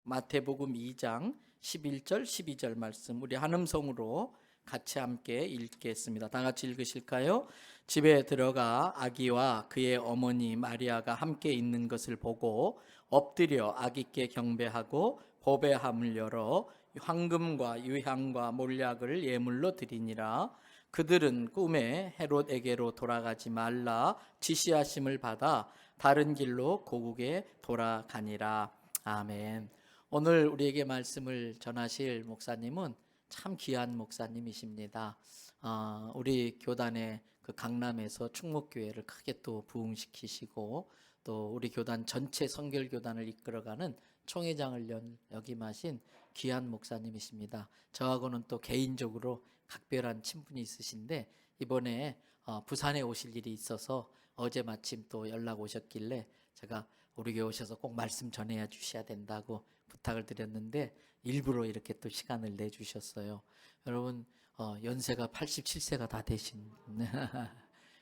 마태복음 2장 11절 12절 말씀 우리 한음성으로 같이 함께 읽겠습니다. 다 같이 읽으실까요? 집에 들어가 아기와 그의 어머니 마리아가 함께 있는 것을 보고 엎드려 아기께 경배하고 보배함을 열어 황금과 유향과 몰약을 예물로 드리니라. 그들은 꿈에 헤롯에게로 돌아가지 말라 지시하심을 받아 다른 길로 고국에 돌아가니라. 아멘. 오늘 우리에게 말씀을 전하실 목사님은 참 귀한 목사님이십니다. 우리 교단의 그 강남에서 충목교회를 크게 또 부흥시키시고 또 우리 교단 전체 성결교단을 이끌어가는 총회장을 역임하신 귀한 목사님이십니다. 저하고는 또 개인적으로 각별한 친분이 있으신데 이번에 부산에 오실 일이 있어서 어제 마침 또 연락 오셨길래 제가 우리 교회 오셔서 꼭 말씀 전해야 주셔야 된다고 부탁을 드렸는데 일부러 이렇게 또 시간을 내주셨어요. 여러분 연세가 87세가 다 되신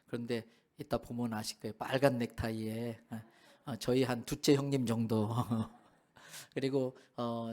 그런데 이따 보면 아실 거예요. 빨간 넥타이에 저희 한 둘째 형님 정도 그리고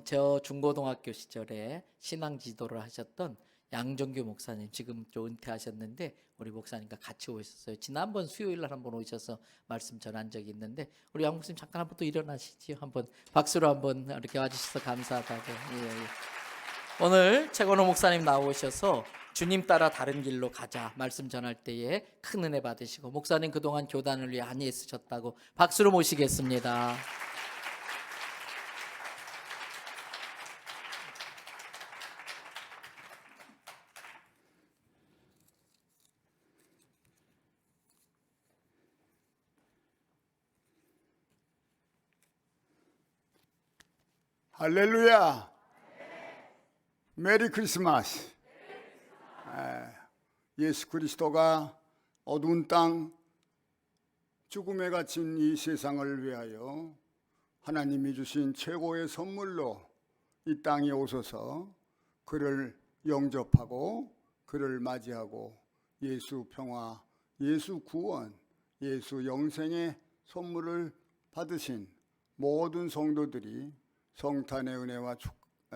저 중고등학교 시절에 신앙 지도를 하셨던 양정규 목사님 지금 좀 은퇴하셨는데 우리 목사님과 같이 오셨어요. 지난번 수요일 날 한번 오셔서 말씀 전한 적이 있는데 우리 양 목사님 잠깐 한번 또 일어나시지요. 한번 박수로 한번 이렇게 와주셔서 감사하다고. 예. 오늘 최건호 목사님 나오셔서 주님 따라 다른 길로 가자 말씀 전할 때에 큰 은혜 받으시고 목사님 그동안 교단을 위해 많이 애쓰셨다고 박수로 모시겠습니다. 할렐루야. 메리 크리스마스. 예수 그리스도가 어두운 땅 죽음에 갇힌 이 세상을 위하여 하나님이 주신 최고의 선물로 이 땅에 오셔서 그를 영접하고 그를 맞이하고 예수 평화, 예수 구원, 예수 영생의 선물을 받으신 모든 성도들이 성탄의 은혜와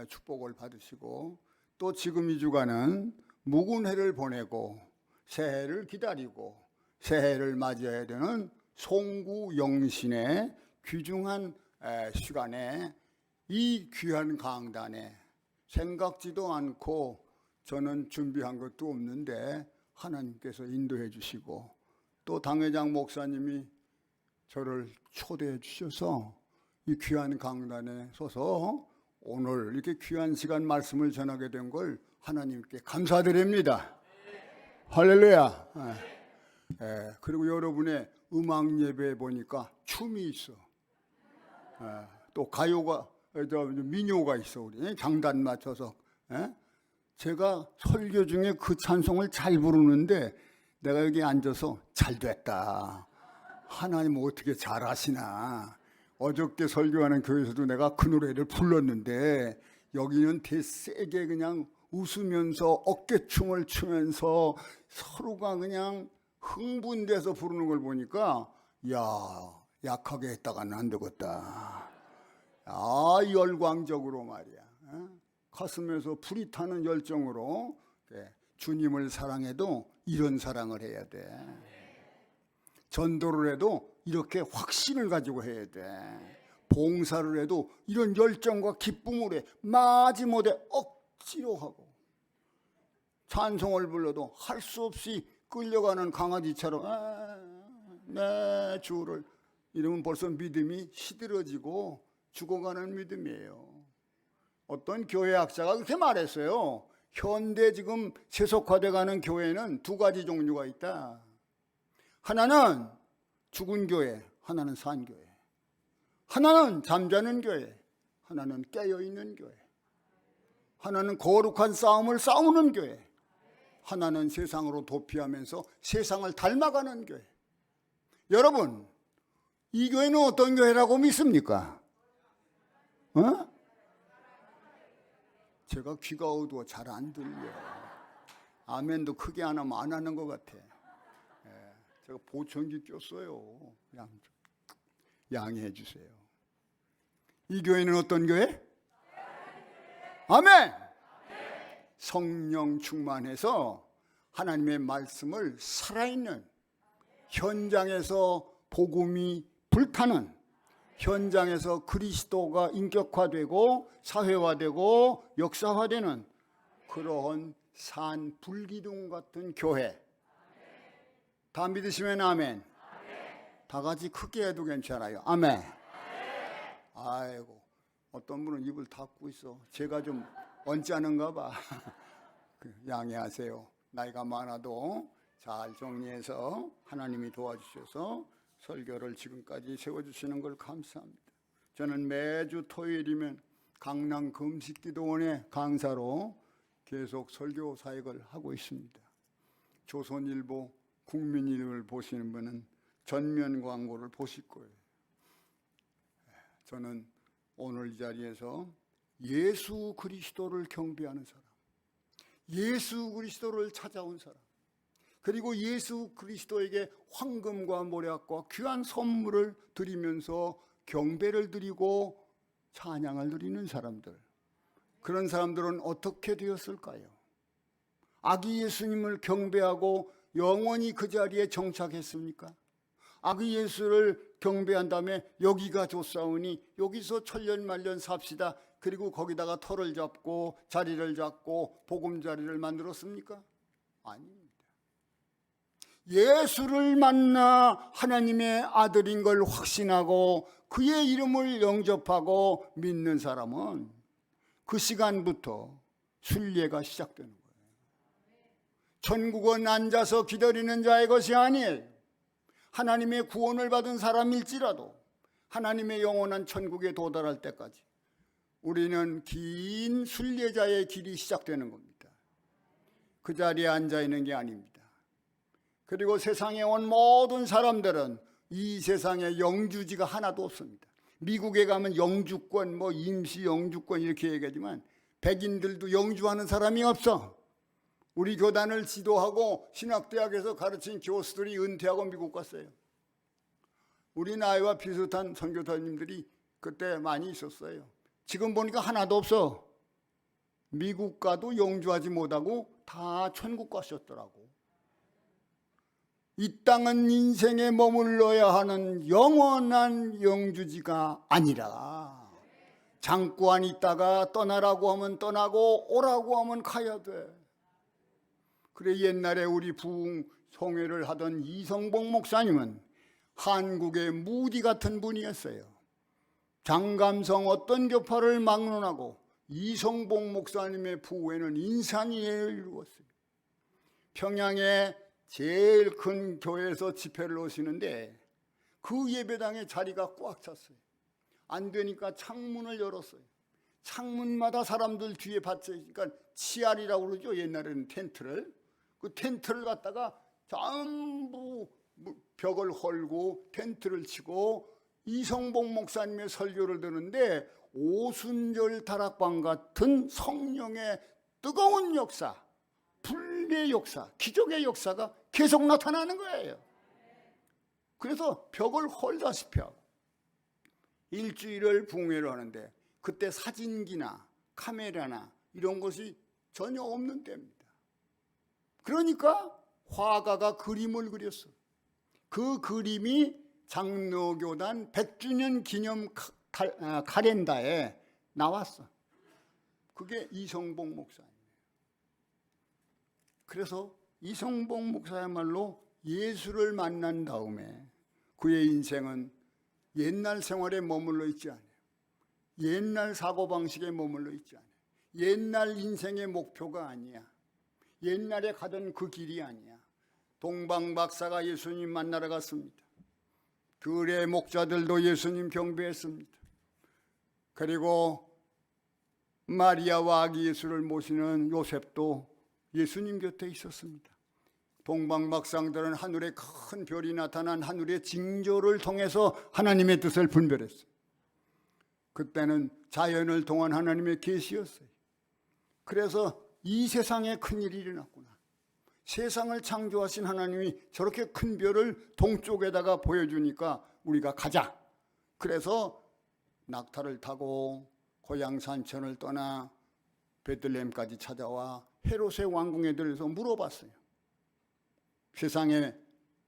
축복을 받으시고 또 지금 이 주간은 묵은 해를 보내고 새해를 기다리고 새해를 맞이해야 되는 송구영신의 귀중한 시간에 이 귀한 강단에 생각지도 않고 저는 준비한 것도 없는데 하나님께서 인도해 주시고 또 당회장 목사님이 저를 초대해 주셔서 이 귀한 강단에 서서 오늘 이렇게 귀한 시간 말씀을 전하게 된 걸 하나님께 감사드립니다. 할렐루야. 그리고 여러분의 음악 예배에 보니까 춤이 있어. 또 가요가, 민요가 있어. 우리 장단 맞춰서. 제가 설교 중에 그 찬송을 잘 부르는데 내가 여기 앉아서 잘 됐다. 하나님 어떻게 잘하시나. 어저께 설교하는 교회에서도 내가 그 노래를 불렀는데 여기는 되세게 그냥 웃으면서 어깨춤을 추면서 서로가 그냥 흥분돼서 부르는 걸 보니까 야, 약하게 했다가는 안 되겠다. 열광적으로 말이야. 가슴에서 불이 타는 열정으로 주님을 사랑해도 이런 사랑을 해야 돼. 전도를 해도 이렇게 확신을 가지고 해야 돼. 봉사를 해도 이런 열정과 기쁨을 해. 마지못해 억지로 하고 찬송을 불러도 할 수 없이 끌려가는 강아지처럼 내 주를 이러면 벌써 믿음이 시들어지고 죽어가는 믿음이에요. 어떤 교회학자가 그렇게 말했어요. 현대 지금 세속화돼가는 교회는 두 가지 종류가 있다. 하나는 죽은 교회, 하나는 산 교회. 하나는 잠자는 교회, 하나는 깨어있는 교회. 하나는 거룩한 싸움을 싸우는 교회, 하나는 세상으로 도피하면서 세상을 닮아가는 교회. 여러분, 이 교회는 어떤 교회라고 믿습니까? 제가 귀가 어두워 잘 안 들려. 아멘도 크게 안 하면 안 하는 것 같아. 제가 보청기 꼈어요. 양해해 주세요. 이 교회는 어떤 교회? 아멘. 성령 충만해서 하나님의 말씀을 살아있는 현장에서 복음이 불타는 현장에서 그리스도가 인격화되고 사회화되고 역사화되는 그러한 산 불기둥 같은 교회. 다 믿으시면 아멘. 다 같이 크게 해도 괜찮아요. 아멘. 아이고, 어떤 분은 입을 닫고 있어. 제가 좀 언짢은가 봐. 양해하세요. 나이가 많아도 잘 정리해서 하나님이 도와주셔서 설교를 지금까지 세워주시는 걸 감사합니다. 저는 매주 토요일이면 강남 금식기도원의 강사로 계속 설교 사역을 하고 있습니다. 조선일보, 국민일보를 보시는 분은 전면 광고를 보실 거예요. 저는 오늘 이 자리에서 예수 그리스도를 경배하는 사람, 예수 그리스도를 찾아온 사람, 그리고 예수 그리스도에게 황금과 모략과 귀한 선물을 드리면서 경배를 드리고 찬양을 드리는 사람들, 그런 사람들은 어떻게 되었을까요? 아기 예수님을 경배하고 영원히 그 자리에 정착했습니까? 아기 예수를 경배한 다음에 여기가 좋사오니 여기서 천년만년 삽시다, 그리고 거기다가 터를 잡고 자리를 잡고 복음자리를 만들었습니까? 아닙니다. 예수를 만나 하나님의 아들인 걸 확신하고 그의 이름을 영접하고 믿는 사람은 그 시간부터 순례가 시작되는 거예요. 천국은 앉아서 기다리는 자의 것이 아니에요. 하나님의 구원을 받은 사람일지라도 하나님의 영원한 천국에 도달할 때까지 우리는 긴 순례자의 길이 시작되는 겁니다. 그 자리에 앉아 있는 게 아닙니다. 그리고 세상에 온 모든 사람들은 이 세상에 영주지가 하나도 없습니다. 미국에 가면 영주권, 임시 영주권 이렇게 얘기하지만 백인들도 영주하는 사람이 없어. 우리 교단을 지도하고 신학대학에서 가르친 교수들이 은퇴하고 미국 갔어요. 우리 나이와 비슷한 선교사님들이 그때 많이 있었어요. 지금 보니까 하나도 없어. 미국 가도 영주하지 못하고 다 천국 가셨더라고. 이 땅은 인생에 머물러야 하는 영원한 영주지가 아니라 장구 안 있다가 떠나라고 하면 떠나고 오라고 하면 가야 돼. 그래 옛날에 우리 부흥 성회를 하던 이성복 목사님은 한국의 무디 같은 분이었어요. 장감성 어떤 교파를 막론하고 이성복 목사님의 부흥회는 인산이를 이루었어요. 평양에 제일 큰 교회에서 집회를 오시는데 그 예배당에 자리가 꽉 찼어요. 안 되니까 창문을 열었어요. 창문마다 사람들 뒤에 받치니까 치알이라고 그러죠. 옛날에는 텐트를. 그 텐트를 갖다가 전부 벽을 헐고 텐트를 치고 이성복 목사님의 설교를 듣는데 오순절 다락방 같은 성령의 뜨거운 역사, 불의 역사, 기적의 역사가 계속 나타나는 거예요. 그래서 벽을 헐다시피 하고 일주일을 부흥회를 하는데 그때 사진기나 카메라나 이런 것이 전혀 없는 때입니다. 그러니까 화가가 그림을 그렸어. 그 그림이 장로교단 100주년 기념 카렌다에 나왔어. 그게 이성복 목사입니다. 그래서 이성복 목사야말로 예수를 만난 다음에 그의 인생은 옛날 생활에 머물러 있지 않아요. 옛날 사고방식에 머물러 있지 않아요. 옛날 인생의 목표가 아니야. 옛날에 가던 그 길이 아니야. 동방박사가 예수님 만나러 갔습니다. 들의 목자들도 예수님 경배했습니다. 그리고 마리아와 아기 예수를 모시는 요셉도 예수님 곁에 있었습니다. 동방박사들은 하늘에 큰 별이 나타난 하늘의 징조를 통해서 하나님의 뜻을 분별했어요. 그때는 자연을 통한 하나님의 계시였어요. 그래서 이 세상에 큰일이 일어났구나. 세상을 창조하신 하나님이 저렇게 큰 별을 동쪽에다가 보여주니까 우리가 가자. 그래서 낙타를 타고 고향 산천을 떠나 베들레헴까지 찾아와 헤롯의 왕궁에 들어서 물어봤어요. 세상에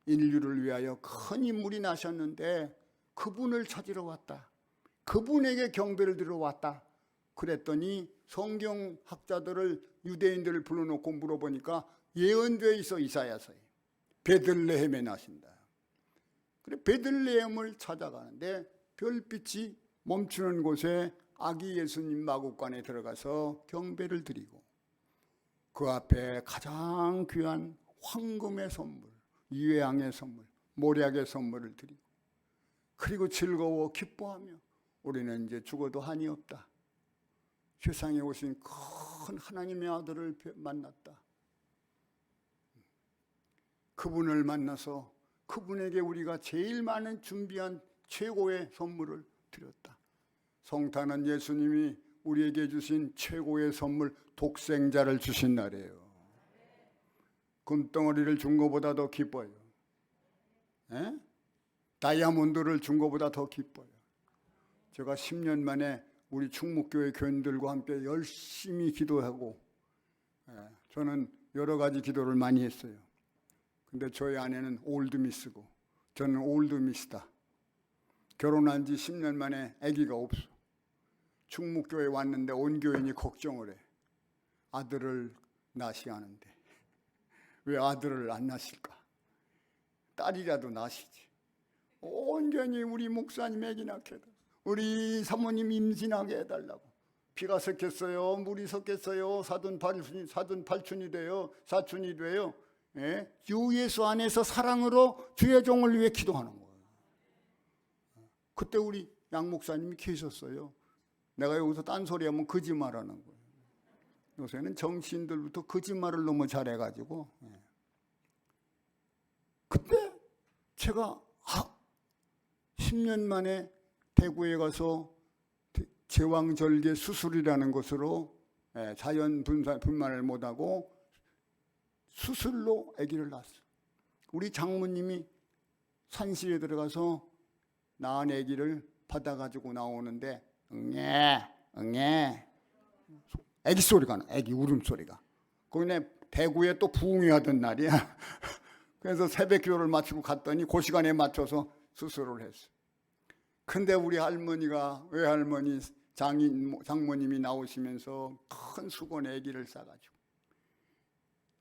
인류를 위하여 큰 인물이 나셨는데 그분을 찾으러 왔다. 그분에게 경배를 드리러 왔다. 그랬더니 성경학자들을 유대인들을 불러놓고 물어보니까 예언되어 있어. 이사야서에 베들레헴에 나신다. 그래 베들레헴을 찾아가는데 별빛이 멈추는 곳에 아기 예수님 마구간에 들어가서 경배를 드리고 그 앞에 가장 귀한 황금의 선물, 이회양의 선물, 몰약의 선물을 드리고 그리고 즐거워 기뻐하며 우리는 이제 죽어도 한이 없다. 세상에 오신 큰 하나님의 아들을 만났다. 그분을 만나서 그분에게 우리가 제일 많은 준비한 최고의 선물을 드렸다. 성탄은 예수님이 우리에게 주신 최고의 선물 독생자를 주신 날이에요. 금덩어리를 준 것보다 더 기뻐요. 에? 다이아몬드를 준 것보다 더 기뻐요. 제가 10년 만에 우리 충무교회 교인들과 함께 열심히 기도하고 저는 여러 가지 기도를 많이 했어요. 근데 저희 아내는 올드미스고 저는 올드미스다. 결혼한 지 10년 만에 아기가 없어. 충무교회 왔는데 온 교인이 걱정을 해. 아들을 낳으셔야 하는데 왜 아들을 안 낳으실까? 딸이라도 낳으시지. 온전히 우리 목사님 아기 낳게 해달라고, 우리 사모님 임신하게 해달라고. 피가 섞였어요, 물이 섞였어요, 사돈팔촌이 돼요, 사촌이 돼요. 예? 주 예수 안에서 사랑으로 주의 종을 위해 기도하는 거예요. 그때 우리 양 목사님이 계셨어요. 내가 여기서 딴소리하면 거짓말하는 거예요. 요새는 정치인들부터 거짓말을 너무 잘해가지고. 그때 제가 10년 만에 대구에 가서 제왕절개 수술이라는 것으로 자연 분만을 못하고 수술로 아기를 낳았어요. 우리 장모님이 산실에 들어가서 낳은 아기를 받아가지고 나오는데 응애 아기 소리가 나, 아기 울음소리가. 거기네 대구에 또 부흥회 하던 날이야. 그래서 새벽 기도를 마치고 갔더니 그 시간에 맞춰서 수술을 했어. 근데 우리 할머니가, 외할머니 장모님이 나오시면서 큰 수건에 아기를 싸가지고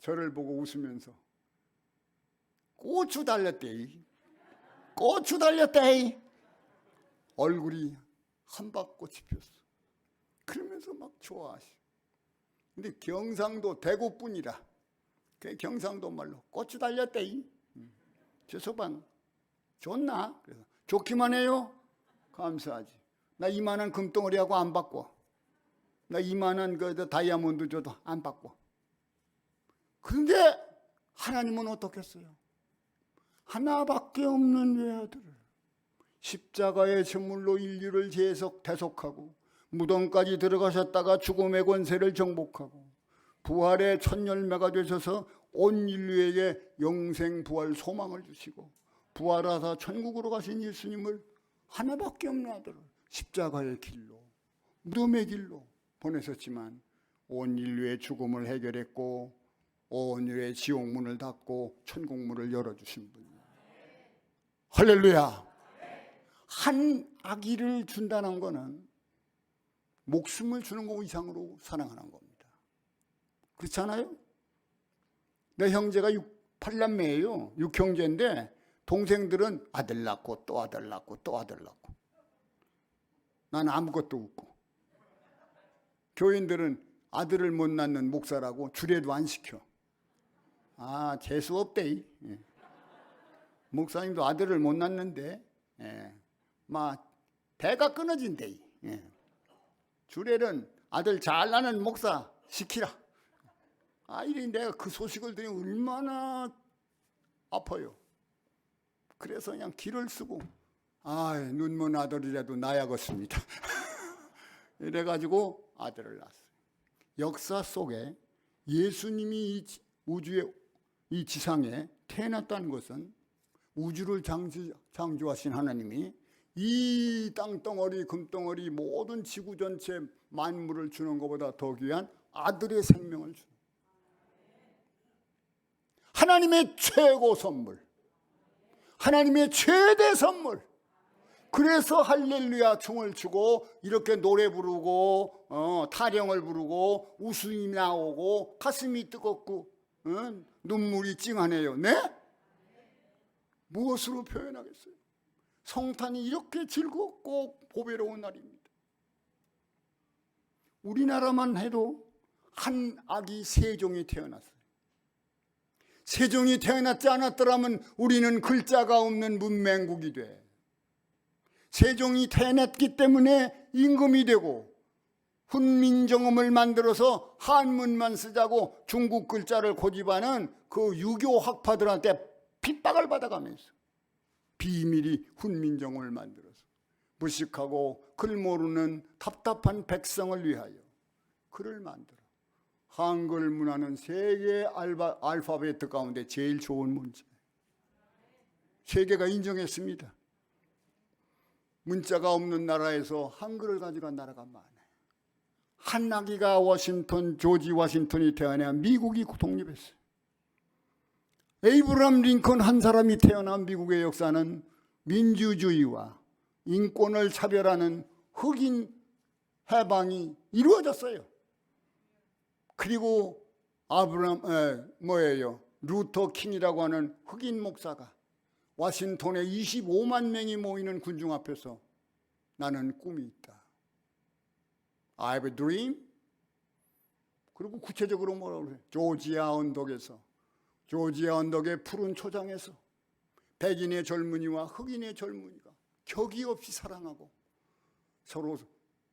저를 보고 웃으면서 고추 달렸대. 고추 달렸대. 얼굴이 한박꽃이 피었어. 그러면서 막 좋아하시. 근데 경상도 대구뿐이라 그 경상도 말로 고추 달렸대. 저 소방 좋나? 그래서 좋기만 해요. 감사하지. 나 이만한 금덩어리하고 안 받고, 나 이만한 그 다이아몬드 줘도 안 받고. 그런데 하나님은 어떻겠어요? 하나밖에 없는 외아들을 십자가의 제물로 인류를 대속하고 무덤까지 들어가셨다가 죽음의 권세를 정복하고 부활의 첫 열매가 되셔서 온 인류에게 영생 부활 소망을 주시고 부활하사 천국으로 가신 예수님을 하나밖에 없는 아들을 십자가의 길로, 무덤의 길로 보내셨지만 온 인류의 죽음을 해결했고 온 인류의 지옥문을 닫고 천국문을 열어주신 분이에요. 할렐루야. 한 아기를 준다는 것은 목숨을 주는 것 이상으로 사랑하는 겁니다. 그렇지 않아요? 내 형제가 8남매예요. 6형제인데 동생들은 아들 낳고 또 아들 낳고 또 아들 낳고, 난 아무것도 없고. 교인들은 아들을 못 낳는 목사라고 주례도 안 시켜. 재수 없대. 목사님도 아들을 못 낳는데 막 대가 끊어진대. 주례는 아들 잘 낳는 목사 시키라. 이래 내가 그 소식을 들으면 얼마나 아파요. 그래서 그냥 길을 쓰고 눈먼 아들이라도 낳아야겠습니다. 이래가지고 아들을 낳았어요. 역사 속에 예수님이 이 우주의 이 지상에 태어났다는 것은 우주를 창조하신 하나님이 이 땅덩어리 금덩어리 모든 지구 전체 만물을 주는 것보다 더 귀한 아들의 생명을 주는 하나님의 최고 선물, 하나님의 최대 선물. 그래서 할렐루야 춤을 추고 이렇게 노래 부르고 타령을 부르고 웃음이 나오고 가슴이 뜨겁고 눈물이 찡하네요. 네? 무엇으로 표현하겠어요? 성탄이 이렇게 즐겁고 보배로운 날입니다. 우리나라만 해도 한 아기 세종이 태어났어요. 세종이 태어났지 않았더라면 우리는 글자가 없는 문맹국이 돼. 세종이 태어났기 때문에 임금이 되고 훈민정음을 만들어서 한문만 쓰자고 중국 글자를 고집하는 그 유교 학파들한테 핍박을 받아가면서 비밀이 훈민정음을 만들어서 무식하고 글 모르는 답답한 백성을 위하여 글을 만들어 한글 문화는 세계 알파베트 가운데 제일 좋은 문자. 세계가 인정했습니다. 문자가 없는 나라에서 한글을 가져간 나라가 많아요. 한 아기가 조지 워싱턴이 태어나 미국이 독립했어요. 에이브람 링컨 한 사람이 태어난 미국의 역사는 민주주의와 인권을 차별하는 흑인 해방이 이루어졌어요. 그리고 루터 킹이라고 하는 흑인 목사가 워싱턴에 25만 명이 모이는 군중 앞에서 나는 꿈이 있다. I have a dream. 그리고 구체적으로 뭐라고 그래요? 조지아 언덕의 푸른 초장에서 백인의 젊은이와 흑인의 젊은이가 격이 없이 사랑하고 서로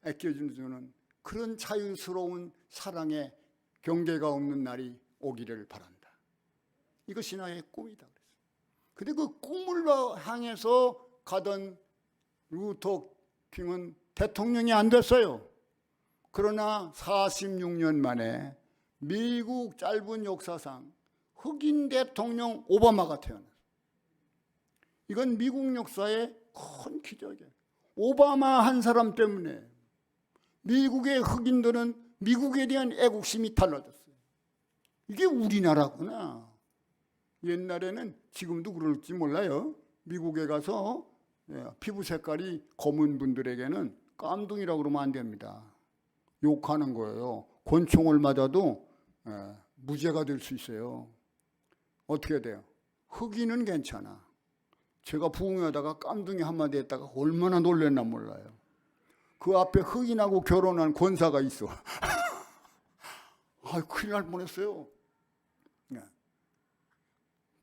아껴주는 그런 자유스러운 사랑의 경계가 없는 날이 오기를 바란다. 이것이 나의 꿈이다. 근데 그 꿈을 향해서 가던 루터 킹은 대통령이 안 됐어요. 그러나 46년 만에 미국 짧은 역사상 흑인 대통령 오바마가 태어났어요. 이건 미국 역사의 큰 기적이에요. 오바마 한 사람 때문에 미국의 흑인들은 미국에 대한 애국심이 달라졌어요. 이게 우리나라구나. 옛날에는 지금도 그럴지 몰라요. 미국에 가서 피부 색깔이 검은 분들에게는 깜둥이라고 그러면 안 됩니다. 욕하는 거예요. 권총을 맞아도 무죄가 될 수 있어요. 어떻게 돼요? 흑인은 괜찮아. 제가 부흥하다가 깜둥이 한마디 했다가 얼마나 놀랬나 몰라요. 그 앞에 흑인하고 결혼한 권사가 있어. 큰일 날 뻔했어요.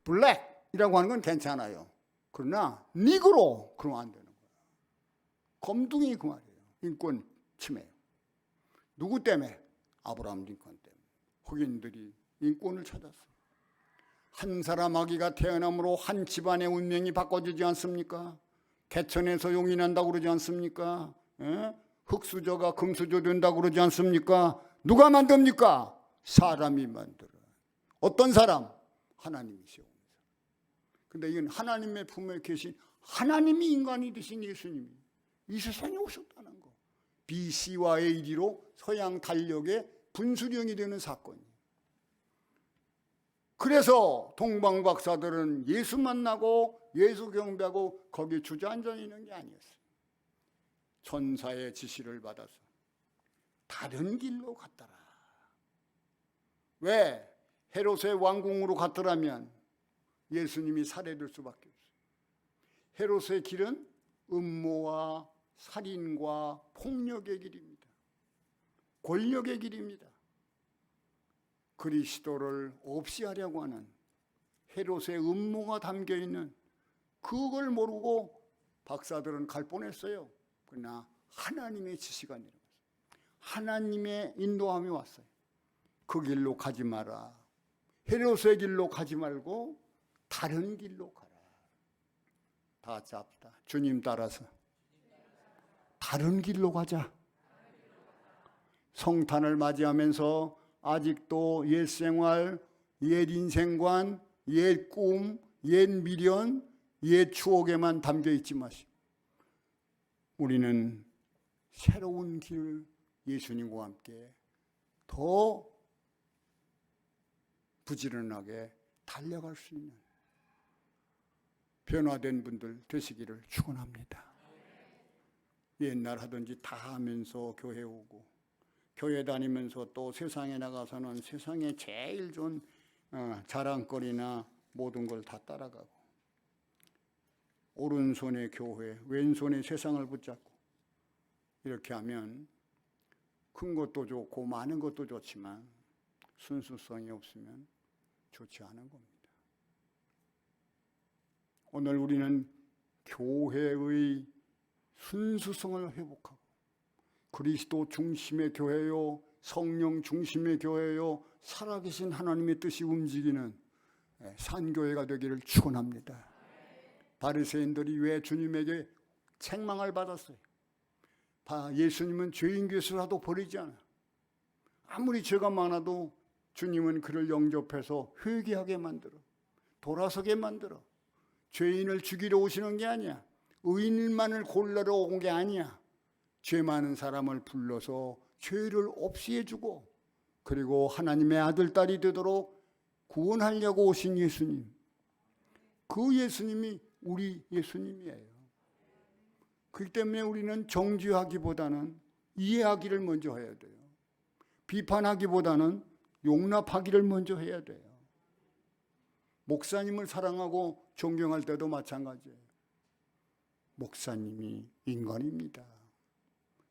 블랙이라고 하는 건 괜찮아요. 그러나 니그로 그러면 안 되는 거예요. 검둥이 그 말이에요. 인권 침해. 누구 때문에? 아브라함 링컨 때문에. 흑인들이 인권을 찾았어요. 한 사람 아기가 태어남으로 한 집안의 운명이 바꿔지지 않습니까? 개천에서 용이 난다고 그러지 않습니까? 흙수저가 금수저 된다고 그러지 않습니까? 누가 만듭니까? 사람이 만들어요. 어떤 사람? 하나님이시오. 근데 이건 하나님의 품에 계신 하나님이 인간이 되신 예수님이 이 세상에 오셨다는 거. BC와 AD로 서양 달력의 분수령이 되는 사건이에요. 그래서 동방 박사들은 예수 만나고 예수 경배하고 거기 주저앉아 있는 게 아니었어요. 천사의 지시를 받아서 다른 길로 갔더라. 왜? 헤롯의 왕궁으로 갔더라면 예수님이 살해될 수밖에 없어요. 헤롯의 길은 음모와 살인과 폭력의 길입니다. 권력의 길입니다. 그리스도를 없이 하려고 하는 헤롯의 음모가 담겨있는 그걸 모르고 박사들은 갈 뻔했어요. 그러나 하나님의 지시가 내려왔어요. 하나님의 인도함이 왔어요. 그 길로 가지 마라. 헤롯의 길로 가지 말고 다른 길로 가라. 다 같이 합시다. 주님 따라서 다른 길로 가자. 성탄을 맞이하면서 아직도 옛 생활, 옛 인생관, 옛 꿈, 옛 미련, 옛 추억에만 담겨 있지 마시고 우리는 새로운 길을 예수님과 함께 더 부지런하게 달려갈 수 있는 변화된 분들 되시기를 축원합니다. 옛날 하던지 다 하면서 교회 오고 교회 다니면서 또 세상에 나가서는 세상에 제일 좋은 자랑거리나 모든 걸 다 따라가고 오른손에 교회, 왼손에 세상을 붙잡고 이렇게 하면 큰 것도 좋고 많은 것도 좋지만 순수성이 없으면 좋지 않은 겁니다. 오늘 우리는 교회의 순수성을 회복하고 그리스도 중심의 교회요, 성령 중심의 교회요, 살아계신 하나님의 뜻이 움직이는 산교회가 되기를 축원합니다. 바리새인들이 왜 주님에게 책망을 받았어요? 예수님은 죄인 괴수라도 버리지 않아. 아무리 죄가 많아도 주님은 그를 영접해서 회개하게 만들어, 돌아서게 만들어. 죄인을 죽이러 오시는 게 아니야. 의인만을 골라러 온 게 아니야. 죄 많은 사람을 불러서 죄를 없애주고 그리고 하나님의 아들, 딸이 되도록 구원하려고 오신 예수님. 그 예수님이 우리 예수님이에요. 그렇기 때문에 우리는 정죄하기보다는 이해하기를 먼저 해야 돼요. 비판하기보다는 용납하기를 먼저 해야 돼요. 목사님을 사랑하고 존경할 때도 마찬가지예요. 목사님이 인간입니다.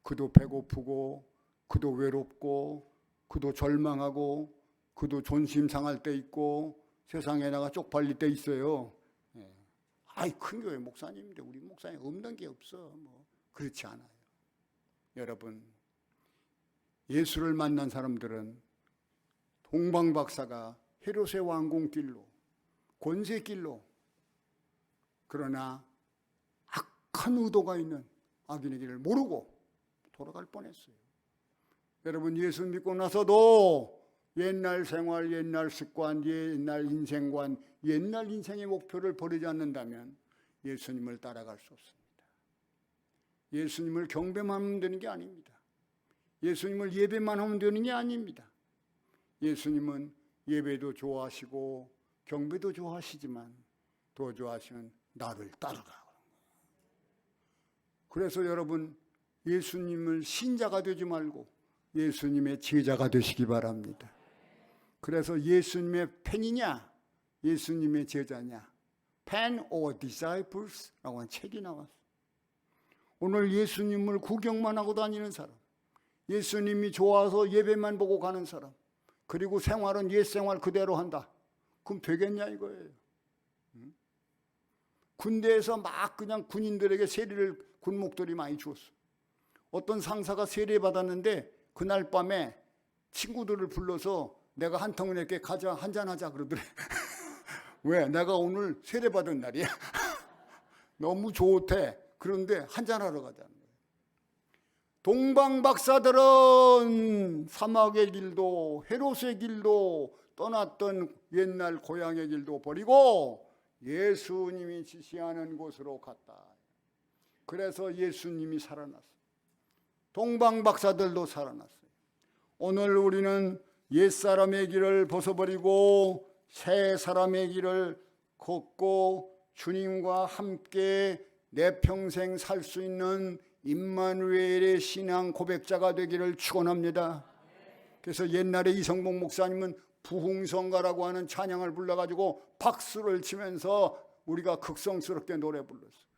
그도 배고프고 그도 외롭고 그도 절망하고 그도 존심 상할 때 있고 세상에 나가 쪽팔릴 때 있어요. 아이 큰 교회 목사님인데 우리 목사님 없는 게 없어. 뭐 그렇지 않아요. 여러분, 예수를 만난 사람들은 동방박사가 헤롯의 왕궁길로 권세길로, 그러나 악한 의도가 있는 악인의 길을 모르고 돌아갈 뻔했어요. 여러분, 예수 믿고 나서도 옛날 생활, 옛날 습관, 옛날 인생관, 옛날 인생의 목표를 버리지 않는다면 예수님을 따라갈 수 없습니다. 예수님을 경배만 하면 되는 게 아닙니다. 예수님을 예배만 하면 되는 게 아닙니다. 예수님은 예배도 좋아하시고 경배도 좋아하시지만 더 좋아하시는 나를 따르라. 그래서 여러분, 예수님을 신자가 되지 말고 예수님의 제자가 되시기 바랍니다. 그래서 예수님의 팬이냐 예수님의 제자냐, Pen or Disciples 라고 한 책이 나왔어요. 오늘 예수님을 구경만 하고 다니는 사람, 예수님이 좋아서 예배만 보고 가는 사람, 그리고 생활은 옛 생활 그대로 한다. 그럼 되겠냐 이거예요. 군대에서 막 그냥 군인들에게 세례를 군목들이 많이 주었어. 어떤 상사가 세례 받았는데 그날 밤에 친구들을 불러서 내가 한턱 낼게, 가자 한잔하자 그러더래. 왜? 내가 오늘 세례 받은 날이야. 너무 좋대. 그런데 한잔하러 가자는 거예요. 동방박사들은 사막의 길도 헤롯의 길도 떠났던 옛날 고향의 길도 버리고 예수님이 지시하는 곳으로 갔다. 그래서 예수님이 살아났어요. 동방박사들도 살아났어요. 오늘 우리는 옛사람의 길을 벗어버리고 새 사람의 길을 걷고 주님과 함께 내 평생 살 수 있는 임마누엘의 신앙 고백자가 되기를 축원합니다. 그래서 옛날에 이성봉 목사님은 부흥성가라고 하는 찬양을 불러가지고 박수를 치면서 우리가 극성스럽게 노래 불렀어요.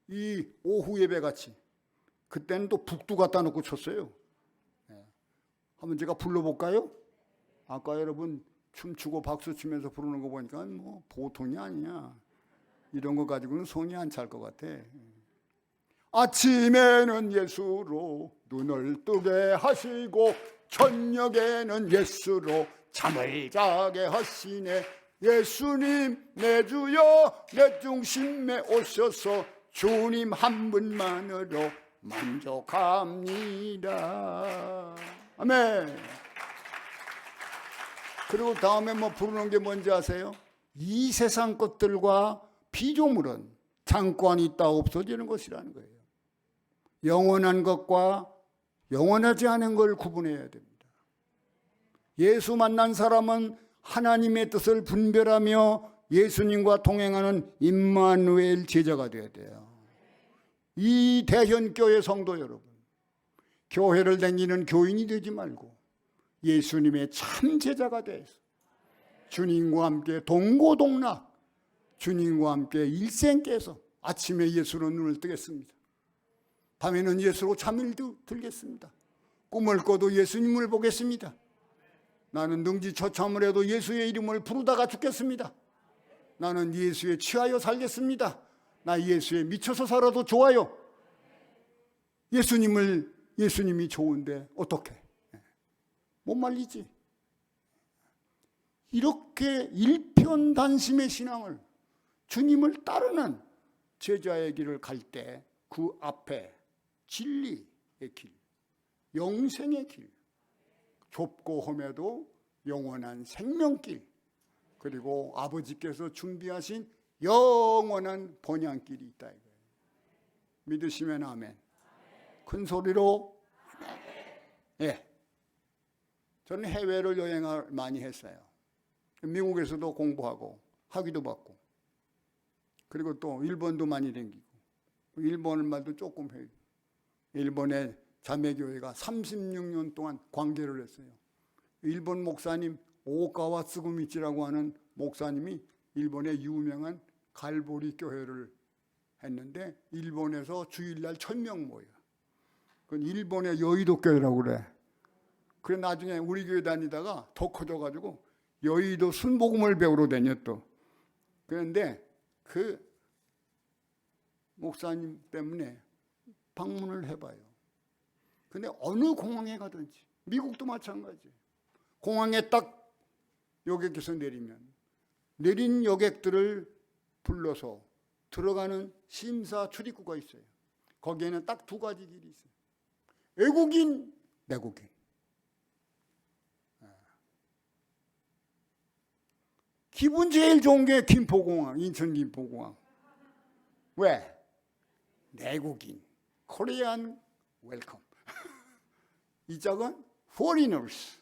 이 오후 예배같이 그때는 또 북두 갖다 놓고 쳤어요. 한번 제가 불러볼까요? 아까 여러분 춤추고 박수 치면서 부르는 거 보니까 뭐 보통이 아니야. 이런 거 가지고는 손이 안 찰 것 같아. 아침에는 예수로 눈을 뜨게 하시고 저녁에는 예수로 잠을 자게 하시네. 예수님 내 주여 내 중심에 오셔서 주님 한 분만으로 만족합니다. 아멘. 그리고 다음에 뭐 부르는 게 뭔지 아세요? 이 세상 것들과 피조물은 잠깐 있다 없어지는 것이라는 거예요. 영원한 것과 영원하지 않은 걸 구분해야 됩니다. 예수 만난 사람은 하나님의 뜻을 분별하며 예수님과 동행하는 임마누엘 제자가 되어야 돼요. 이 대현교회 성도 여러분, 교회를 다니는 교인이 되지 말고 예수님의 참 제자가 되어서 주님과 함께 동고동락, 주님과 함께 일생 깨서 아침에 예수로 눈을 뜨겠습니다. 밤에는 예수로 잠을 들겠습니다. 꿈을 꿔도 예수님을 보겠습니다. 나는 능지처참을 해도 예수의 이름을 부르다가 죽겠습니다. 나는 예수에 취하여 살겠습니다. 나 예수에 미쳐서 살아도 좋아요. 예수님이 좋은데 어떻게? 못 말리지. 이렇게 일편단심의 신앙을, 주님을 따르는 제자의 길을 갈 때 그 앞에 진리의 길, 영생의 길, 좁고 험해도 영원한 생명길, 그리고 아버지께서 준비하신 영원한 번향길이 있다 이거예요. 믿으시면 아멘. 큰 소리로 예. 저는 해외를 여행을 많이 했어요. 미국에서도 공부하고 학위도 받고, 그리고 또 일본도 많이 다니고, 일본 말도 조금 해요. 일본의 자매교회가 36년 동안 관계를 했어요. 일본 목사님 오가와 스구미치라고 하는 목사님이 일본의 유명한 갈보리 교회를 했는데 일본에서 주일날 1000명 모여. 그건 일본의 여의도 교회라고 그래. 그래 나중에 우리 교회 다니다가 더 커져가지고 여의도 순복음을 배우러 다녔또. 그런데 그 목사님 때문에 방문을 해봐요. 근데 어느 공항에 가든지, 미국도 마찬가지예요. 공항에 딱 여객에서 내리면 내린 여객들을 불러서 들어가는 심사 출입구가 있어요. 거기에는 딱 두 가지 길이 있어요. 외국인, 내국인. 기분 제일 좋은 게 김포공항, 인천 김포공항. 왜? 내국인, 코리안 웰컴. 이 짝은 foreigners,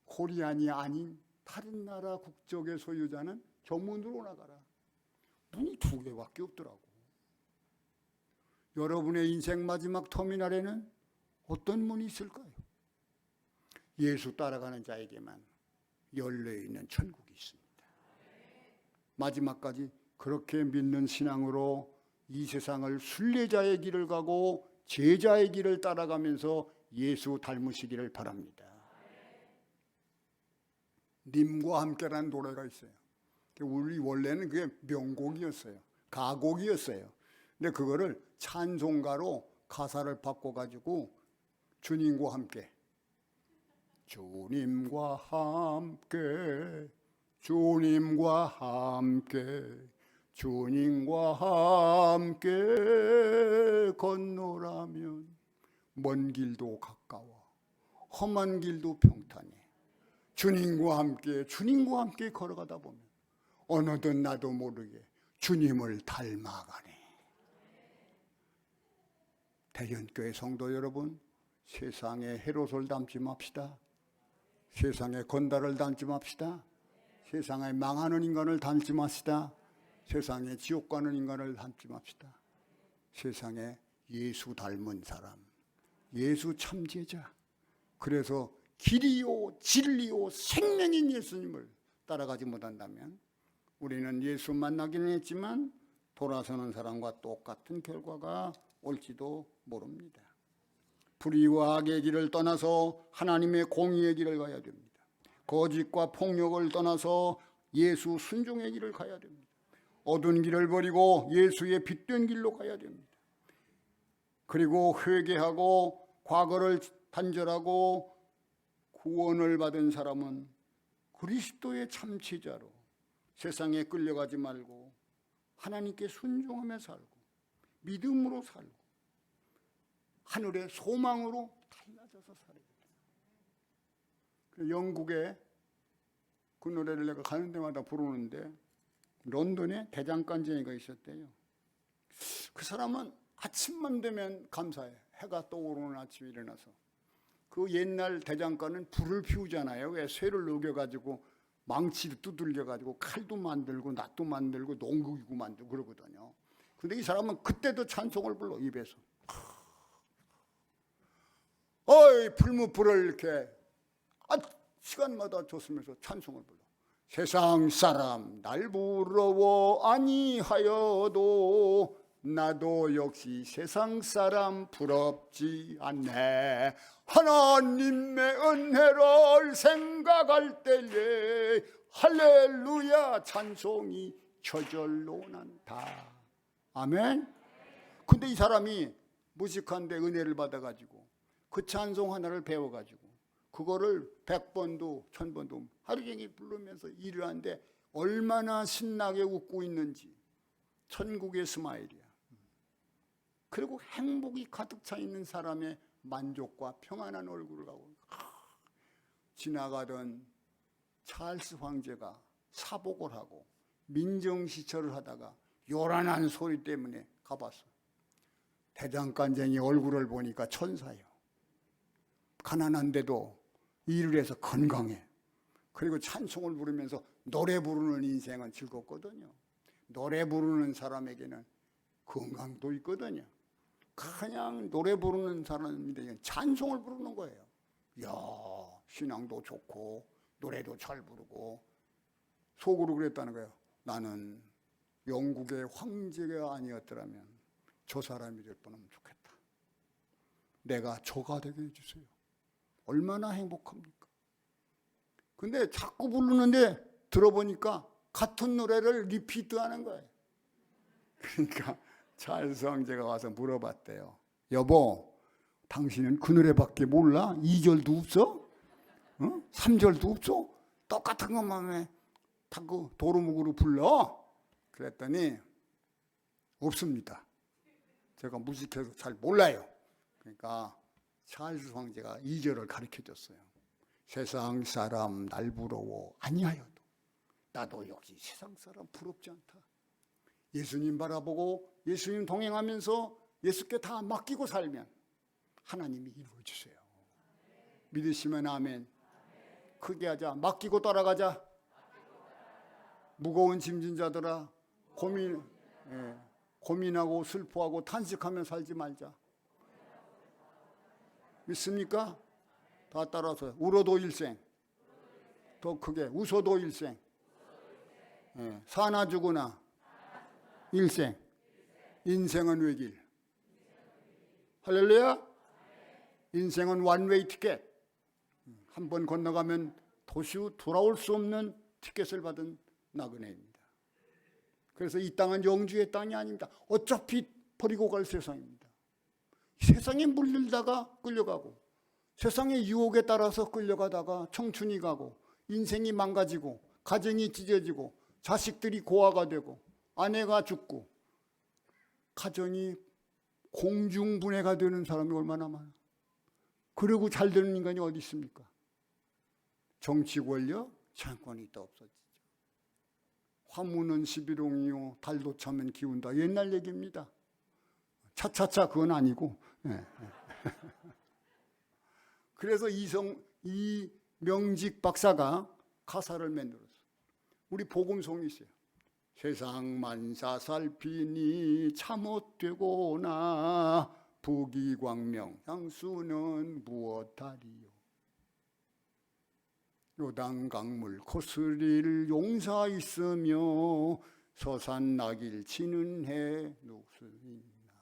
코리안이 아닌 다른 나라 국적의 소유자는 정문으로 나가라. 문이 2개밖에 없더라고. 여러분의 인생 마지막 터미널에는 어떤 문이 있을까요? 예수 따라가는 자에게만 열려있는 천국이 있습니다. 마지막까지 그렇게 믿는 신앙으로 이 세상을 순례자의 길을 가고 제자의 길을 따라가면서 예수 닮으시기를 바랍니다. 님과 함께라는 노래가 있어요. 우리 원래는 그게 명곡이었어요. 가곡이었어요. 근데 그거를 찬송가로 가사를 바꿔가지고 주님과 함께, 주님과 함께, 주님과 함께, 주님과 함께 건너라면 먼 길도 가까워 험한 길도 평탄해. 주님과 함께 걸어가다 보면 어느덧 나도 모르게 주님을 닮아가네. 대전교회 성도 여러분, 세상에 헤롯을 닮지 맙시다. 세상에 건달을 닮지 맙시다. 세상에 망하는 인간을 닮지 맙시다. 세상에 지옥 가는 인간을 닮지 맙시다. 세상에 예수 닮은 사람, 예수 참제자, 그래서 길이요 진리요 생명인 예수님을 따라가지 못한다면 우리는 예수 만나기는 했지만 돌아서는 사람과 똑같은 결과가 올지도 모릅니다. 불의와 악의 길을 떠나서 하나님의 공의의 길을 가야 됩니다. 거짓과 폭력을 떠나서 예수 순종의 길을 가야 됩니다. 어두운 길을 버리고 예수의 빛된 길로 가야 됩니다. 그리고 회개하고 과거를 단절하고 구원을 받은 사람은 그리스도의 참제자로 세상에 끌려가지 말고 하나님께 순종하며 살고 믿음으로 살고 하늘의 소망으로 달라져서 살아야 돼요. 영국에 그 노래를 내가 가는 데마다 부르는데 런던에 대장간쟁이가 있었대요. 그 사람은 아침만 되면 감사해. 해가 떠오르는 아침에 일어나서. 그 옛날 대장간은 불을 피우잖아요. 왜 쇠를 녹여가지고 망치를 두들겨가지고 칼도 만들고 낫도 만들고 농구기구 만들고 그러거든요. 근데 이 사람은 그때도 찬송을 불러 입에서. 어이 풀무불을 이렇게 시간마다 줬으면서 찬송을 불러. 세상 사람 날 부러워 아니하여도 나도 역시 세상 사람 부럽지 않네. 하나님의 은혜를 생각할 때에 할렐루야 찬송이 저절로 난다. 아멘. 근데 이 사람이 무식한데 은혜를 받아가지고 그 찬송 하나를 배워가지고 그거를 100번도 1000번도 하루 종일 부르면서 일을 하는데 얼마나 신나게 웃고 있는지. 천국의 스마일이야. 그리고 행복이 가득 차 있는 사람의 만족과 평안한 얼굴을 가고. 지나가던 찰스 황제가 사복을 하고 민정시철을 하다가 요란한 소리 때문에 가봤어. 대장간쟁이 얼굴을 보니까 천사예요. 가난한데도 일을 해서 건강해. 그리고 찬송을 부르면서 노래 부르는 인생은 즐겁거든요. 노래 부르는 사람에게는 건강도 있거든요. 그냥 노래 부르는 사람인데 찬송을 부르는 거예요. 이야, 신앙도 좋고 노래도 잘 부르고. 속으로 그랬다는 거예요. 나는 영국의 황제가 아니었더라면 저 사람이 될 뻔하면 좋겠다. 내가 저가 되게 해주세요. 얼마나 행복합니까? 근데 자꾸 부르는데 들어보니까 같은 노래를 리피트하는 거예요. 그러니까 찰스 황제가 와서 물어봤대요. 여보, 당신은 그 노래밖에 몰라? 2절도 없어? 3절도 없어? 똑같은 것만 왜 자꾸 도루묵으로 불러? 그랬더니 없습니다. 제가 무식해서 잘 몰라요. 그러니까 찰스 황제가 2절을 가르쳐줬어요. 세상 사람 날 부러워 아니하여도 나도 역시 세상 사람 부럽지 않다. 예수님 바라보고 예수님 동행하면서 예수께 다 맡기고 살면 하나님이 이루어주세요. 믿으시면 아멘. 크게 하자. 맡기고 따라가자. 무거운 짐진 자들아 고민하고 슬퍼하고 탄식하며 살지 말자. 믿습니까? 다 따라서 울어도 일생, 더 크게 웃어도 일생, 사나 죽으나 일생, 인생은 외길. 할렐루야. 인생은 원웨이 티켓. 한 번 건너가면 도시 후 돌아올 수 없는 티켓을 받은 나그네입니다. 그래서 이 땅은 영주의 땅이 아닙니다. 어차피 버리고 갈 세상입니다. 세상에 물들다가 끌려가고 세상의 유혹에 따라서 끌려가다가 청춘이 가고 인생이 망가지고 가정이 찢어지고 자식들이 고아가 되고 아내가 죽고 가정이 공중분해가 되는 사람이 얼마나 많아. 그리고 잘 되는 인간이 어디 있습니까? 정치 권력, 창권이 있다 없어지죠. 화무는 시비롱이요 달도 차면 기운다. 옛날 얘기입니다. 차차차 그건 아니고. 그래서 이명직 박사가 가사를 만들었어요. 우리 복음송이 있어요. 세상 만사 살피니 참못되고나 부귀광명 향수는 무엇하리요. 요단강물 코스릴 용사 있으며 서산나길 치는 해 누구 있나.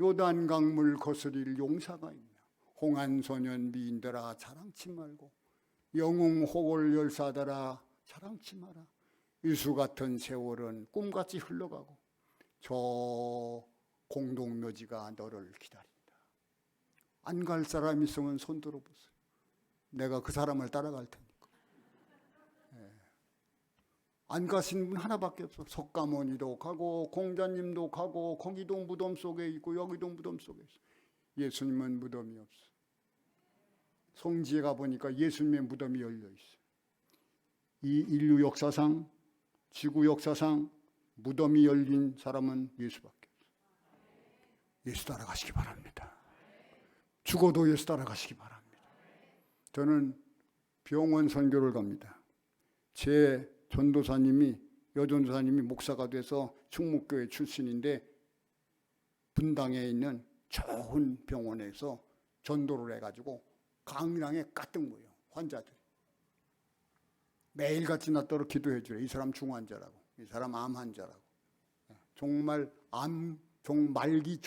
요단강물 거스릴 용사가 있나. 홍한소년 미인들아 자랑치 말고 영웅호골 열사들아 자랑치 마라. 이수 같은 세월은 꿈같이 흘러가고 저 공동묘지가 너를 기다린다. 안 갈 사람 있으면 손 들어보세요. 내가 그 사람을 따라갈 테니까. 안 가신 분 하나밖에 없어. 석가모니도 가고 공자님도 가고 거기도 무덤 속에 있고 여기도 무덤 속에 있어. 예수님은 무덤이 없어. 성지에 가보니까 예수님의 무덤이 열려있어. 이 인류 역사상 지구 역사상 무덤이 열린 사람은 예수밖에 없어. 예수 따라가시기 바랍니다. 죽어도 예수 따라가시기 바랍니다. 저는 병원 선교를 갑니다. 제 전도사님이, 여전도사님이 목사가 돼서 충무교회 출신인데 분당에 있는 좋은 병원에서 전도를 해가지고 강당에 가득 모여 환자들. 매일같이 나더러 기도해 주래. 이 사람 중환자라고, 이 사람 암 환자라고. 정말 말기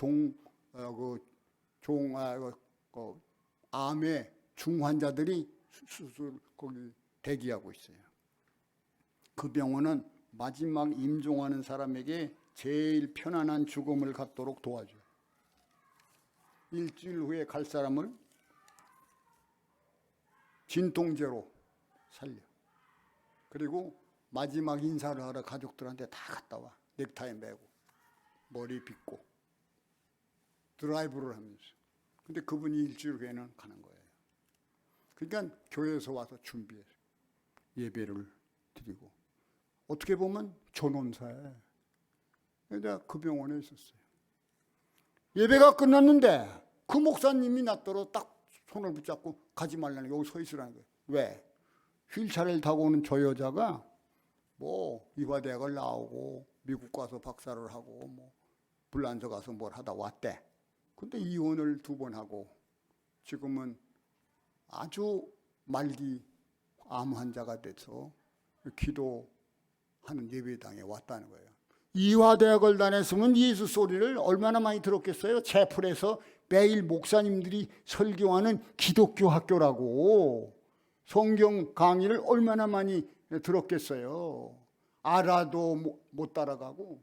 암의 중환자들이 수술 거기 대기하고 있어요. 그 병원은 마지막 임종하는 사람에게 제일 편안한 죽음을 갖도록 도와줘요. 일주일 후에 갈 사람을 진통제로 살려. 그리고 마지막 인사를 하러 가족들한테 다 갔다 와. 넥타이 매고 머리 빗고 드라이브를 하면서. 근데 그분이 일주일 후에는 가는 거예요. 그러니까 교회에서 와서 준비해서 예배를 드리고, 어떻게 보면 전원사에 내가 그 병원에 있었어요. 예배가 끝났는데 그 목사님이 나더러 딱 손을 붙잡고 가지 말라는, 여기 서 있으라는 거예요. 왜? 휠체어를 타고 오는 저 여자가 뭐 이화대학을 나오고 미국 가서 박사를 하고 뭐 불란서 가서 뭘 하다 왔대. 근데 이혼을 2번 하고 지금은 아주 말기 암 환자가 돼서 기도하는 예배당에 왔다는 거예요. 이화대학을 다녔으면 예수 소리를 얼마나 많이 들었겠어요? 채플에서 매일 목사님들이 설교하는 기독교 학교라고 성경 강의를 얼마나 많이 들었겠어요? 알아도 못 따라가고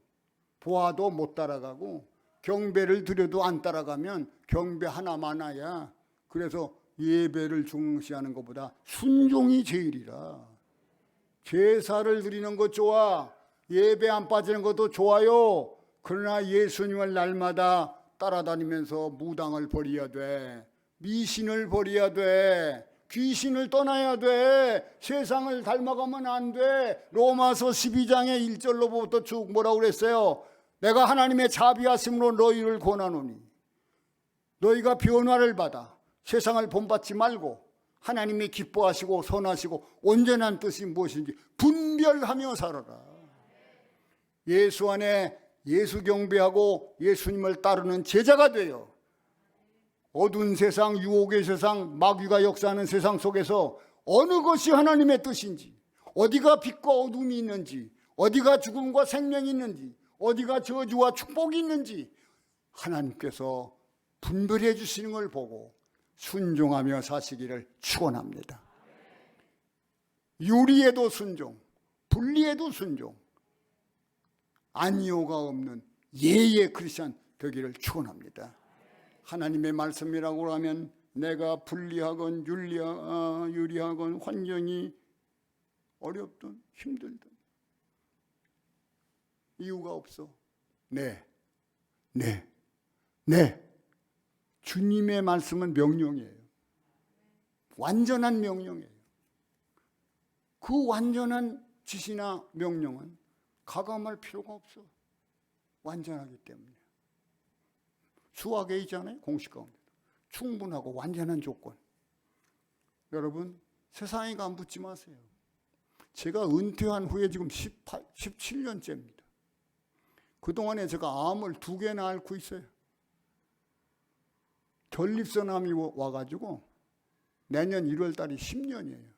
보아도 못 따라가고 경배를 드려도 안 따라가면 경배 하나 많아야. 그래서 예배를 중시하는 것보다 순종이 제일이라. 제사를 드리는 것 좋아, 예배 안 빠지는 것도 좋아요. 그러나 예수님을 날마다 따라다니면서 무당을 버려야 돼, 미신을 버려야 돼, 귀신을 떠나야 돼, 세상을 닮아가면 안 돼. 로마서 12장의 1절로부터 쭉 뭐라고 그랬어요? 내가 하나님의 자비하심으로 너희를 권하노니 너희가 변화를 받아 세상을 본받지 말고 하나님이 기뻐하시고 선하시고 온전한 뜻이 무엇인지 분별하며 살아라. 예수 안에 예수 경배하고 예수님을 따르는 제자가 되어 어두운 세상, 유혹의 세상, 마귀가 역사하는 세상 속에서 어느 것이 하나님의 뜻인지, 어디가 빛과 어둠이 있는지, 어디가 죽음과 생명이 있는지, 어디가 저주와 축복이 있는지 하나님께서 분별해 주시는 걸 보고 순종하며 사시기를 축원합니다. 유리에도 순종, 분리에도 순종, 아니오가 없는 예의 크리스찬 되기를 축원합니다. 하나님의 말씀이라고 하면 내가 분리하건 유리하건 환경이 어렵든 힘들든 이유가 없어. 네. 주님의 말씀은 명령이에요. 완전한 명령이에요. 그 완전한 지시나 명령은 가감할 필요가 없어. 완전하기 때문에. 수학에 있잖아요. 공식 가운데 충분하고 완전한 조건. 여러분 세상에 간붙지 마세요. 제가 은퇴한 후에 지금 17년째입니다. 그동안에 제가 암을 2개나 앓고 있어요. 전립선암이 와가지고 내년 1월 달이 10년이에요.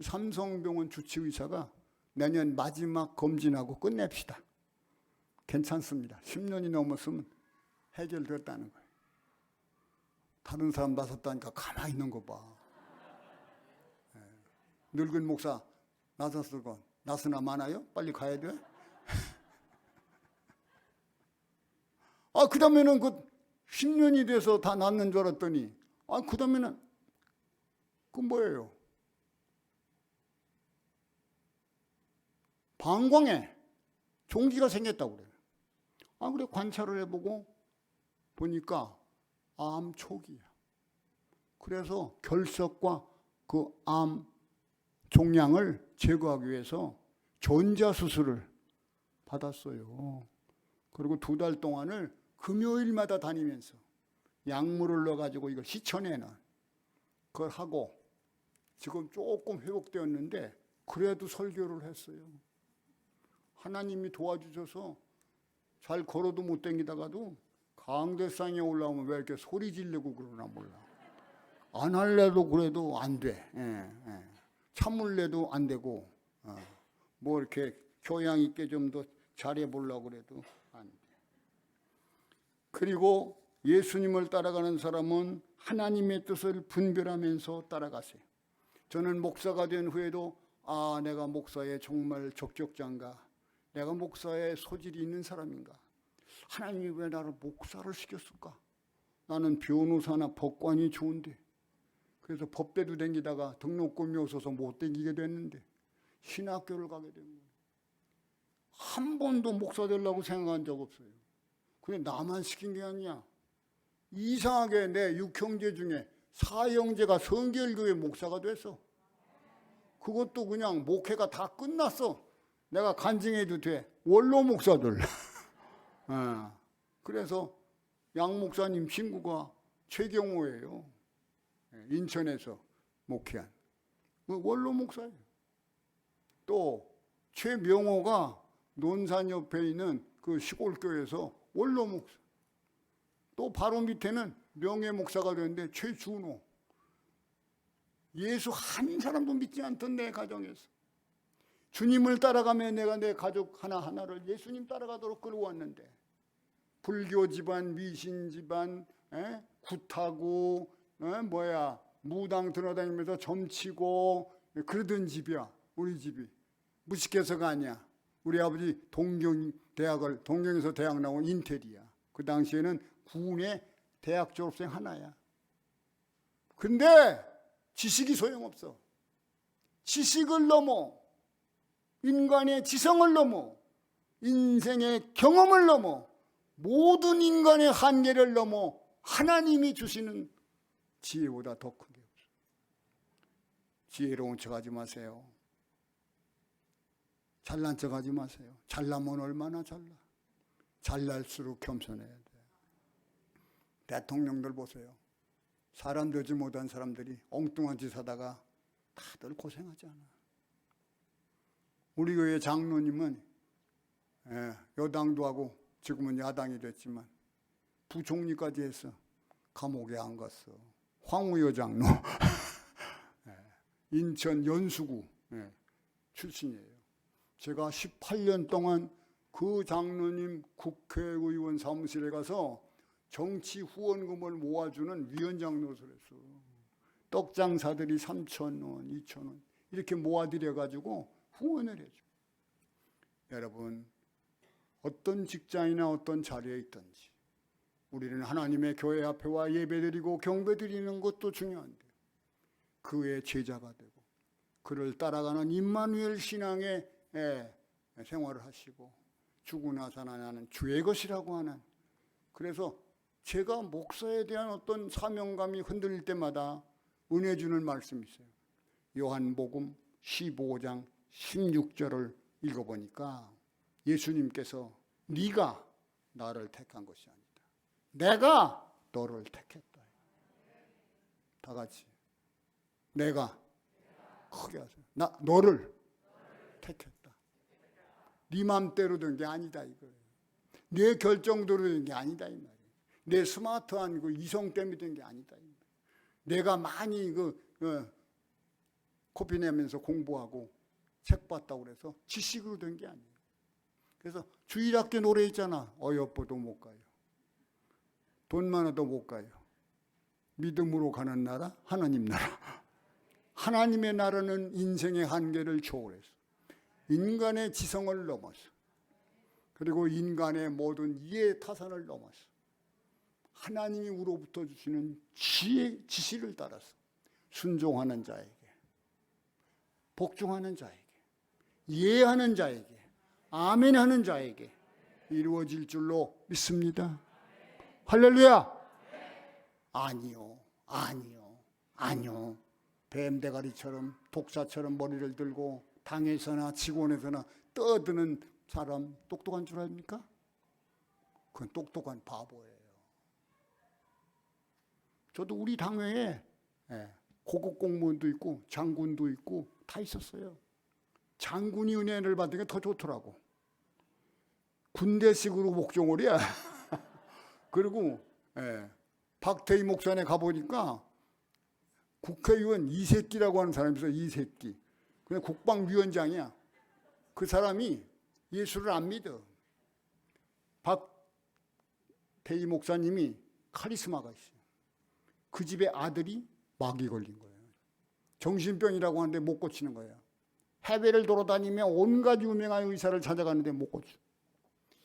삼성병원 주치의사가 내년 마지막 검진하고 끝냅시다. 괜찮습니다. 10년이 넘었으면 해결됐다는 거예요. 다른 사람 나섰다니까 가만히 있는 거 봐. 늙은 목사 나섰을건 나서나 많아요? 빨리 가야 돼? 그 다음에는 그 10년이 돼서 다 낫는 줄 알았더니 그 다음에는 그 뭐예요? 방광에 종기가 생겼다고 그래요. 그래 관찰을 해보고 보니까 암 초기야. 그래서 결석과 그 암 종양을 제거하기 위해서 전자수술을 받았어요. 그리고 2달 동안을 금요일마다 다니면서 약물을 넣어가지고 이걸 시쳐내는 그걸 하고 지금 조금 회복되었는데 그래도 설교를 했어요. 하나님이 도와주셔서 잘 걸어도 못 다니다가도 강대상에 올라오면 왜 이렇게 소리 지르고 그러나 몰라. 안 할래도 그래도 안 돼. 참을래도 안 되고 뭐 이렇게 교양 있게 좀 더 잘해보려고 그래도 안 돼. 그리고 예수님을 따라가는 사람은 하나님의 뜻을 분별하면서 따라가세요. 저는 목사가 된 후에도 내가 목사의 정말 적격자인가? 내가 목사의 소질이 있는 사람인가? 하나님이 왜 나를 목사를 시켰을까? 나는 변호사나 법관이 좋은데 그래서 법대도 댕기다가 등록금이 없어서 못 댕기게 됐는데 신학교를 가게 된 거예요. 한 번도 목사 되려고 생각한 적 없어요. 근데 나만 시킨 게 아니야. 이상하게 내 6형제 중에 4형제가 성결교회 목사가 됐어. 그것도 그냥 목회가 다 끝났어. 내가 간증해도 돼. 원로 목사들. 그래서 양 목사님 친구가 최경호예요. 인천에서 목회한 원로 목사예요. 또 최명호가 논산 옆에 있는 그 시골교회에서 원로 목사. 또 바로 밑에는 명예 목사가 되는데 최준호. 예수 한 사람도 믿지 않던 내 가정에서 주님을 따라가며 내가 내 가족 하나하나를 예수님 따라가도록 끌어왔는데 불교 집안, 미신 집안, 굿하고 무당 들어다니면서 점치고 그러던 집이야. 우리 집이 무식해서가 아니야. 우리 아버지 동경에서 대학 나온 인텔이야. 그 당시에는 군의 대학 졸업생 하나야. 근데 지식이 소용없어. 지식을 넘어 인간의 지성을 넘어 인생의 경험을 넘어 모든 인간의 한계를 넘어 하나님이 주시는 지혜보다 더 큰 게 없어. 지혜로운 척하지 마세요. 잘난 척하지 마세요. 잘나면 얼마나 잘나. 잘날수록 겸손해야 돼. 대통령들 보세요. 사람 되지 못한 사람들이 엉뚱한 짓 하다가 다들 고생하지 않아. 우리 교회 장로님은 여당도 하고 지금은 야당이 됐지만 부총리까지 해서 감옥에 안 갔어. 황우여 장로. 인천 연수구 출신이에요. 제가 18년 동안 그 장로님 국회의원 사무실에 가서 정치 후원금을 모아주는 위원장 노릇을 했어. 떡장사들이 3,000원, 2,000원 이렇게 모아들여가지고 후원을 해줘. 여러분, 어떤 직장이나 어떤 자리에 있든지 우리는 하나님의 교회 앞에 와 예배드리고 경배드리는 것도 중요한데 그의 제자가 되고 그를 따라가는 임마누엘 신앙의 생활을 하시고 죽으나 살아나는 주의 것이라고 하는. 그래서 제가 목사에 대한 어떤 사명감이 흔들릴 때마다 은혜 주는 말씀이 있어요. 요한복음 15장 16절을 읽어보니까 예수님께서 네가 나를 택한 것이 아니다. 내가 너를 택했다. 다 같이 내가 크게 하세요. 너를 택했다. 네 맘대로 된 게 아니다 이거예요. 내 결정대로 된 게 아니다 이 말이에요. 내 스마트한 그 이성 때문에 된 게 아니다 이 말이에요. 내가 많이 코피 내면서 공부하고 책 봤다고 그래서 지식으로 된 게 아니에요. 그래서 주일학교 노래 있잖아. 어여뻐도 못 가요. 돈 많아도 못 가요. 믿음으로 가는 나라, 하나님 나라. 하나님의 나라는 인생의 한계를 초월해서 인간의 지성을 넘어서 그리고 인간의 모든 이해 타산을 넘어서 하나님이 우로부터 주시는 지시를 따라서 순종하는 자에게, 복종하는 자에게, 이해하는 자에게, 아멘하는 자에게 이루어질 줄로 믿습니다. 할렐루야. 아니요, 아니요, 아니요. 뱀대가리처럼 독사처럼 머리를 들고 당에서나 직원에서나 떠드는 사람 똑똑한 줄 압니까? 그건 똑똑한 바보예요. 저도 우리 당회에 고급 공무원도 있고 장군도 있고 다 있었어요. 장군이 은혜를 받는 게 더 좋더라고. 군대식으로 목종을이야. 그리고 박태희 목사네 가보니까 국회의원 이새끼라고 하는 사람이 있어요. 이새끼. 그냥 국방위원장이야. 그 사람이 예수를 안 믿어. 박태희 목사님이 카리스마가 있어요. 그 집에 아들이 마귀 걸린 거예요. 정신병이라고 하는데 못 고치는 거예요. 해외를 돌아다니며 온갖 유명한 의사를 찾아가는데 못 고쳐.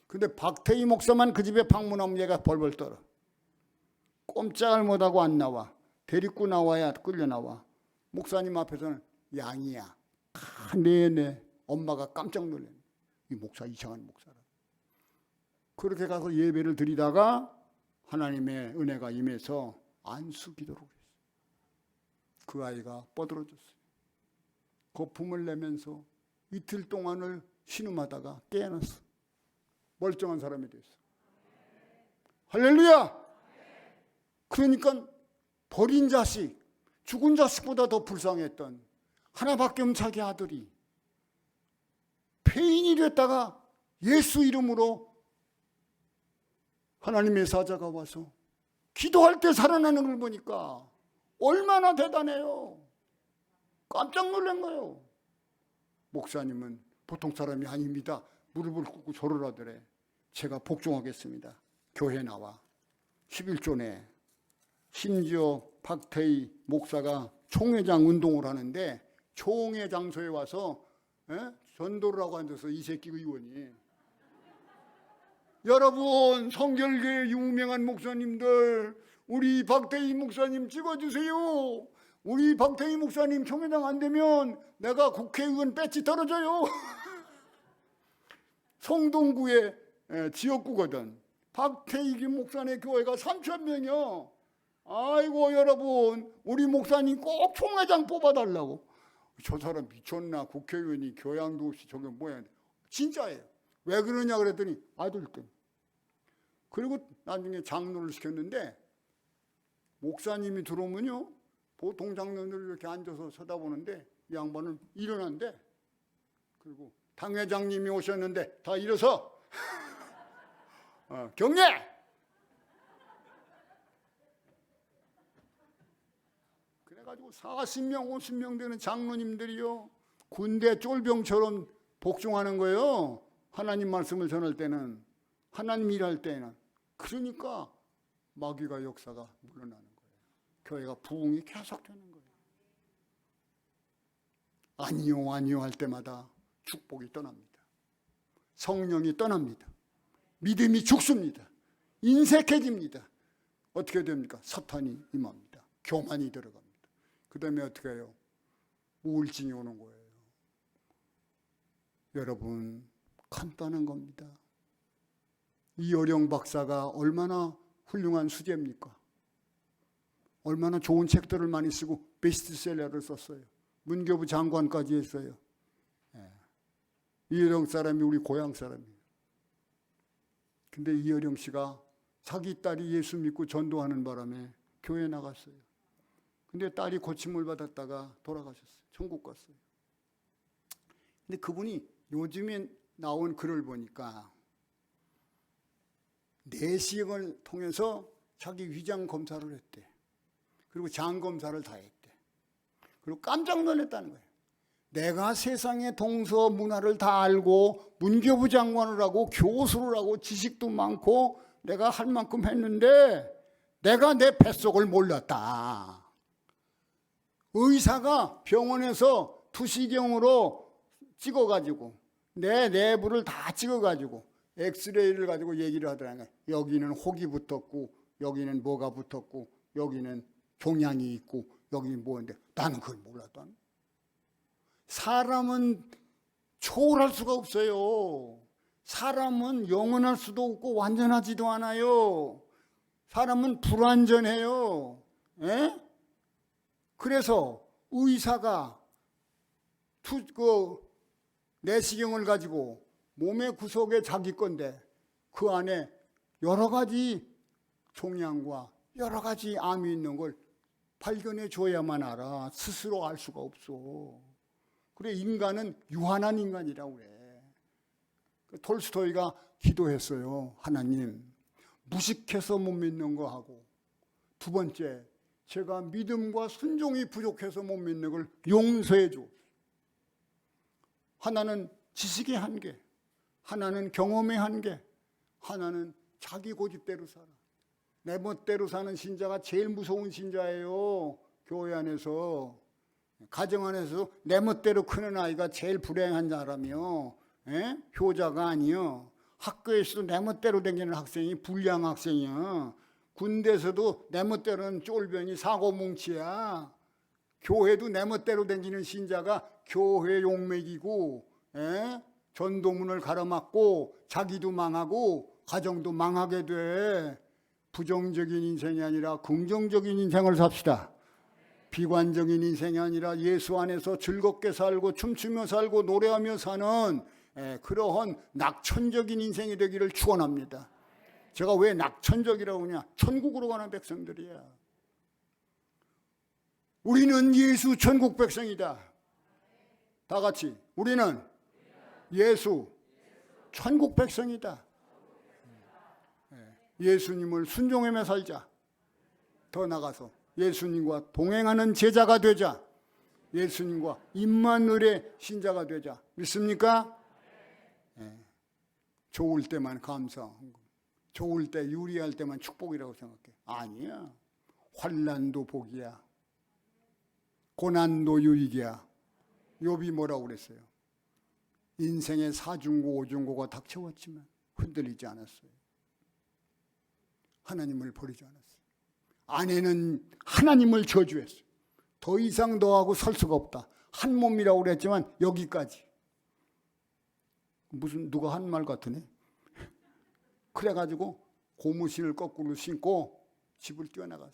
근데 박태희 목사만 그 집에 방문하면 얘가 벌벌 떨어. 꼼짝을 못하고 안 나와. 데리고 나와야 끌려 나와. 목사님 앞에서는 양이야. 네네. 엄마가 깜짝 놀래. 이 목사 이상한 목사라. 그렇게 가서 예배를 드리다가 하나님의 은혜가 임해서 안수 기도를 했어요. 그 아이가 뻗어졌어요. 거품을 내면서 이틀 동안을 신음하다가 깨어났어. 멀쩡한 사람이 됐어. 할렐루야! 그러니까 버린 자식, 죽은 자식보다 더 불쌍했던 하나밖에 없는 자기 아들이 폐인이 됐다가 예수 이름으로 하나님의 사자가 와서 기도할 때 살아나는 걸 보니까 얼마나 대단해요. 깜짝 놀란 거예요. 목사님은 보통 사람이 아닙니다. 무릎을 꿇고 절을 하더래. 제가 복종하겠습니다. 교회 나와 11조 내. 심지어 박태희 목사가 총회장 운동을 하는데 총회 장소에 와서 전도를 하고 앉아서 이 새끼 의원이 여러분 성결교회 유명한 목사님들 우리 박태희 목사님 찍어주세요. 우리 박태희 목사님 총회장 안 되면 내가 국회의원 배지 떨어져요. 성동구의 지역구거든. 박태희 목사님 교회가 3,000명이요. 아이고 여러분 우리 목사님 꼭 총회장 뽑아달라고. 저 사람 미쳤나. 국회의원이 교양도 없이 저게 뭐야. 진짜예요. 왜 그러냐 그랬더니 아들 때문에. 그리고 나중에 장로를 시켰는데 목사님이 들어오면요 보통 장로들 이렇게 앉아서 쳐다보는데 이 양반은 일어난대. 그리고 당회장님이 오셨는데 다 일어서 경례. 그래가지고 40명 50명 되는 장로님들이요 군대 쫄병처럼 복종하는 거예요. 하나님 말씀을 전할 때는, 하나님 일할 때는. 그러니까 마귀가 역사가 물러나는 거예요. 교회가 부흥이 계속되는 거예요. 아니요 아니요 할 때마다 축복이 떠납니다. 성령이 떠납니다. 믿음이 죽습니다. 인색해집니다. 어떻게 됩니까? 사탄이 임합니다. 교만이 들어갑니다. 그 다음에 어떻게 해요? 우울증이 오는 거예요. 여러분 간단한 겁니다. 이어령 박사가 얼마나 훌륭한 수재입니까? 얼마나 좋은 책들을 많이 쓰고 베스트셀러를 썼어요. 문교부 장관까지 했어요. 이어령 사람이 우리 고향 사람이에요. 근데 이어령 씨가 자기 딸이 예수 믿고 전도하는 바람에 교회 나갔어요. 근데 딸이 고침을 받았다가 돌아가셨어요. 천국 갔어요. 근데 그분이 요즘에 나온 글을 보니까 내시경을 통해서 자기 위장 검사를 했대. 그리고 장 검사를 다 했대. 그리고 깜짝 놀랐다는 거예요. 내가 세상의 동서 문화를 다 알고 문교부 장관을 하고 교수를 하고 지식도 많고 내가 할 만큼 했는데 내가 내 뱃속을 몰랐다. 의사가 병원에서 투시경으로 찍어가지고 내 내부를 다 찍어가지고 엑스레이를 가지고 얘기를 하더라고요. 여기는 혹이 붙었고 여기는 뭐가 붙었고 여기는 종양이 있고 여기는 뭐인데 나는 그걸 몰랐다. 사람은 초월할 수가 없어요. 사람은 영원할 수도 없고 완전하지도 않아요. 사람은 불완전해요. 에? 그래서 의사가 내시경을 가지고 몸의 구석에 자기 건데 그 안에 여러 가지 종양과 여러 가지 암이 있는 걸 발견해 줘야만 알아. 스스로 알 수가 없어. 그래, 인간은 유한한 인간이라고 그래. 톨스토이가 기도했어요. 하나님, 무식해서 못 믿는 거 하고, 두 번째, 제가 믿음과 순종이 부족해서 못 믿는 걸 용서해 줘. 하나는 지식의 한계, 하나는 경험의 한계, 하나는 자기 고집대로 살아. 내 멋대로 사는 신자가 제일 무서운 신자예요. 교회 안에서, 가정 안에서 내 멋대로 크는 아이가 제일 불행한 사람이요. 효자가 아니요. 학교에서도 내 멋대로 다니는 학생이 불량 학생이야. 군대에서도 내 멋대로는 쫄병이 사고뭉치야. 교회도 내 멋대로 다니는 신자가 교회 욕먹이고, 전도문을 가로막고 자기도 망하고 가정도 망하게 돼. 부정적인 인생이 아니라 긍정적인 인생을 삽시다. 비관적인 인생이 아니라 예수 안에서 즐겁게 살고 춤추며 살고 노래하며 사는 그러한 낙천적인 인생이 되기를 축원합니다. 제가 왜 낙천적이라고 하냐? 천국으로 가는 백성들이야. 우리는 예수 천국 백성이다. 다 같이 우리는 예수 천국 백성이다. 예수님을 순종하며 살자. 더 나가서 예수님과 동행하는 제자가 되자. 예수님과 임마누엘의 신자가 되자. 믿습니까? 좋을 때만 감사한 거, 좋을 때 유리할 때만 축복이라고 생각해. 아니야. 환난도 복이야. 고난도 유익이야. 욥이 뭐라고 그랬어요? 인생의 사중고 오중고가 닥쳐왔지만 흔들리지 않았어요. 하나님을 버리지 않았어요. 아내는 하나님을 저주했어요. 더 이상 너하고 설 수가 없다. 한 몸이라고 그랬지만 여기까지. 무슨 누가 한 말 같으네. 그래가지고 고무신을 거꾸로 신고 집을 뛰어나갔어.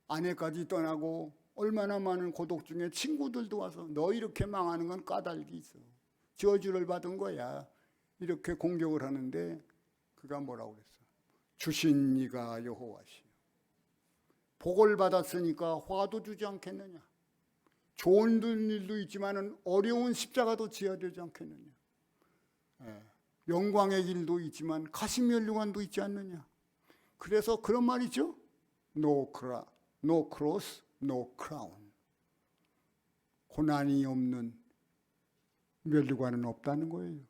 아내까지 떠나고 얼마나 많은 고독 중에 친구들도 와서 너 이렇게 망하는 건 까닭이 있어. 저주를 받은 거야. 이렇게 공격을 하는데 그가 뭐라고 그랬어? 주신 이가 여호와시요. 복을 받았으니까 화도 주지 않겠느냐. 좋은 일도 있지만 어려운 십자가도 지어야 되지 않겠느냐. 영광의 길도 있지만 가시면류관도 있지 않느냐. 그래서 그런 말이죠. No cross, no crown. 고난이 없는 면류관은 없다는 거예요.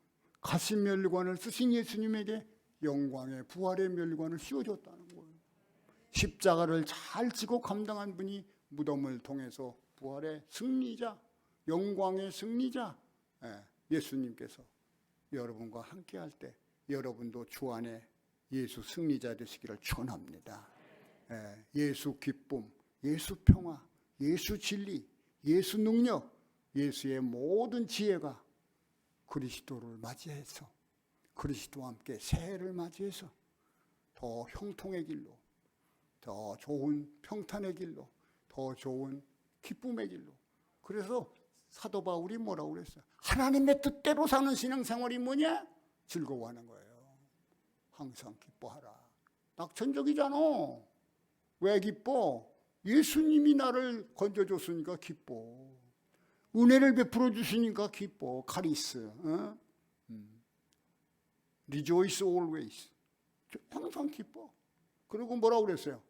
가시면류관을 쓰신 예수님에게 영광의 부활의 면류관을 씌워줬다는 거예요. 십자가를 잘 지고 감당한 분이 무덤을 통해서 부활의 승리자, 영광의 승리자 예수님께서 여러분과 함께할 때 여러분도 주 안에 예수 승리자 되시기를 축원합니다. 예수 기쁨, 예수 평화, 예수 진리, 예수 능력, 예수의 모든 지혜가 그리스도를 맞이해서 그리스도와 함께 새해를 맞이해서 더 형통의 길로, 더 좋은 평탄의 길로, 더 좋은 기쁨의 길로. 그래서 사도 바울이 뭐라고 그랬어요? 하나님의 뜻대로 사는 신앙생활이 뭐냐? 즐거워하는 거예요. 항상 기뻐하라. 낙천적이잖아. 왜 기뻐? 예수님이 나를 건져줬으니까 기뻐. 은혜를 베풀어 주시니까 기뻐. 카리스. Rejoice always. 항상 기뻐. 그리고 뭐라고 그랬어요?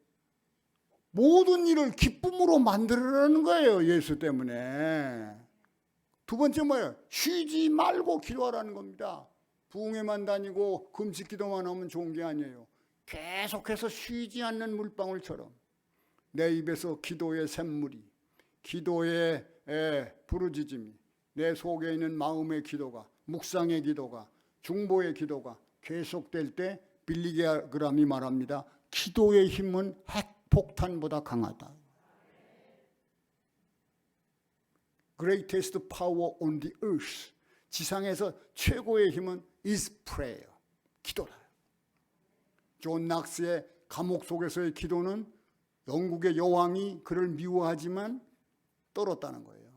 모든 일을 기쁨으로 만들으라는 거예요. 예수 때문에. 두 번째 뭐예요? 쉬지 말고 기도하라는 겁니다. 부흥회만 다니고 금식 기도만 하면 좋은 게 아니에요. 계속해서 쉬지 않는 물방울처럼 내 입에서 기도의 샘물이, 기도의 부르짖음이, 내 속에 있는 마음의 기도가, 묵상의 기도가, 중보의 기도가 계속될 때 빌리 그람이 말합니다. 기도의 힘은 핵폭탄보다 강하다. Greatest power on the earth. 지상에서 최고의 힘은 is prayer. 기도다. 존 낙스의 감옥 속에서의 기도는 영국의 여왕이 그를 미워하지만 떨었다는 거예요.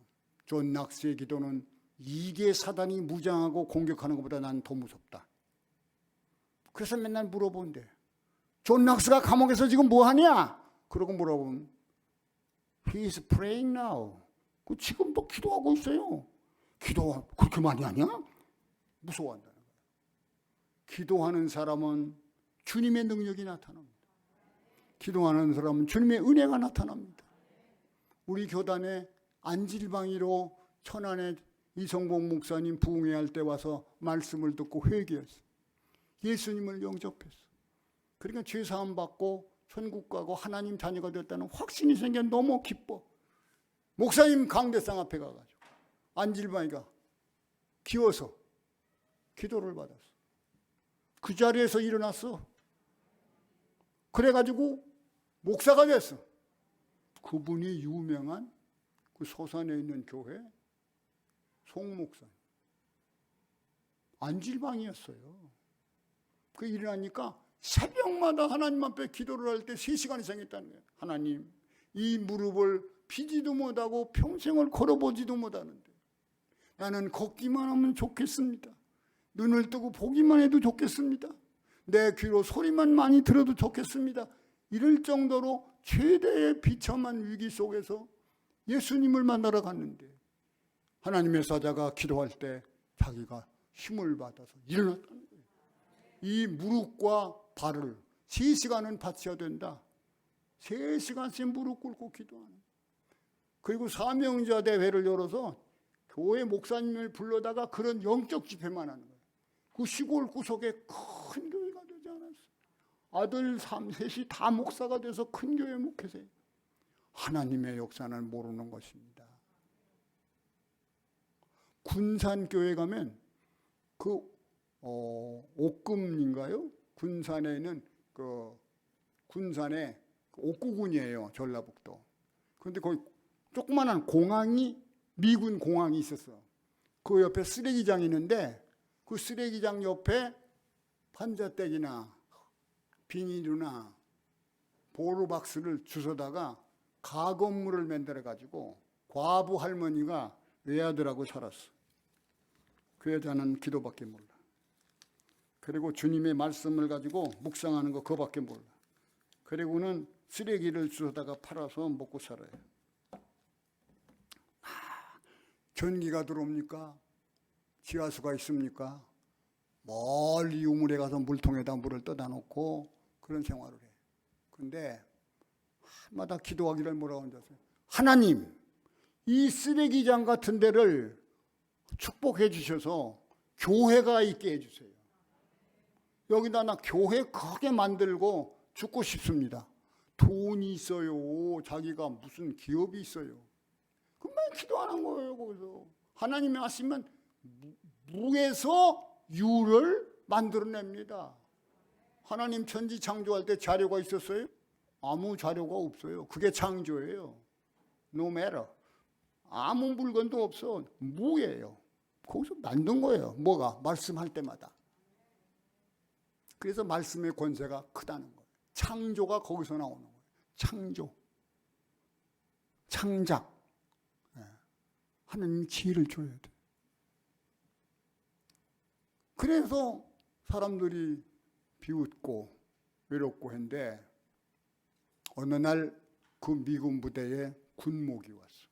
존 낙스의 기도는 이게 사단이 무장하고 공격하는 것보다 난 더 무섭다. 그래서 맨날 물어본대. 존 낙스가 감옥에서 지금 뭐 하냐? 그러고 물어보면 He is praying now. 그 지금도 기도하고 있어요. 기도 그렇게 많이 하냐? 무서워한다는 거예요. 기도하는 사람은 주님의 능력이 나타납니다. 기도하는 사람은 주님의 은혜가 나타납니다. 우리 교단에 안질방이로 천안에 이성봉 목사님 부흥회할 때 와서 말씀을 듣고 회개했어. 예수님을 영접했어. 그러니까 죄사함 받고 천국 가고 하나님 자녀가 됐다는 확신이 생겨 너무 기뻐. 목사님 강대상 앞에 가가지고 안질방이가 기워서 기도를 받았어. 그 자리에서 일어났어. 그래가지고 목사가 됐어. 그분이 유명한 그 소산에 있는 교회 송목사님 안질방이었어요. 그 일어나니까 새벽마다 하나님 앞에 기도를 할 때 3시간이 생겼다는 거예요. 하나님, 이 무릎을 피지도 못하고 평생을 걸어보지도 못하는데 나는 걷기만 하면 좋겠습니다. 눈을 뜨고 보기만 해도 좋겠습니다. 내 귀로 소리만 많이 들어도 좋겠습니다. 이럴 정도로 최대의 비참한 위기 속에서 예수님을 만나러 갔는데 하나님의 사자가 기도할 때 자기가 힘을 받아서 일어났다는 거예요. 이 무릎과 발을 3시간은 받쳐야 된다. 3시간씩 무릎 꿇고 기도하는. 그리고 사명자 대회를 열어서 교회 목사님을 불러다가 그런 영적 집회만 하는 거예요. 그 시골 구석에 큰 교회가 되지 않았어요. 아들 3셋이 다 목사가 돼서 큰 교회 목회세요. 하나님의 역사는 모르는 것입니다. 군산교회 가면 그 옥금인가요? 군산에 있는 그 군산에 옥구군이에요. 전라북도. 그런데 거기 조그만한 공항이 미군 공항이 있었어. 그 옆에 쓰레기장이 있는데 그 쓰레기장 옆에 판자떼기나 비닐이나 보루박스를 주워다가 가건물을 만들어 가지고 과부 할머니가 외아들하고 살았어. 그 여자는 기도밖에 몰라. 그리고 주님의 말씀을 가지고 묵상하는 거 그거밖에 몰라. 그리고는 쓰레기를 주워다가 팔아서 먹고 살아요. 전기가 들어옵니까? 지하수가 있습니까? 멀리 우물에 가서 물통에다 물을 떠다 놓고 그런 생활을 해. 근데 마다 기도하기를 뭐라고 하는지 하나님, 이 쓰레기장 같은 데를 축복해 주셔서 교회가 있게 해주세요. 여기다 나 교회 크게 만들고 죽고 싶습니다. 돈이 있어요. 자기가 무슨 기업이 있어요. 그만 기도하는 거예요. 거기서 하나님이 하시면 무에서 유를 만들어냅니다. 하나님 천지 창조할 때 자료가 있었어요? 아무 자료가 없어요. 그게 창조예요. No matter. 아무 물건도 없어. 무예요. 거기서 만든 거예요. 뭐가? 말씀할 때마다. 그래서 말씀의 권세가 크다는 거예요. 창조가 거기서 나오는 거예요. 창조. 창작. 하나님 지혜를 줘야 돼. 그래서 사람들이 비웃고 외롭고 했는데 어느 날 그 미군 부대에 군목이 왔어.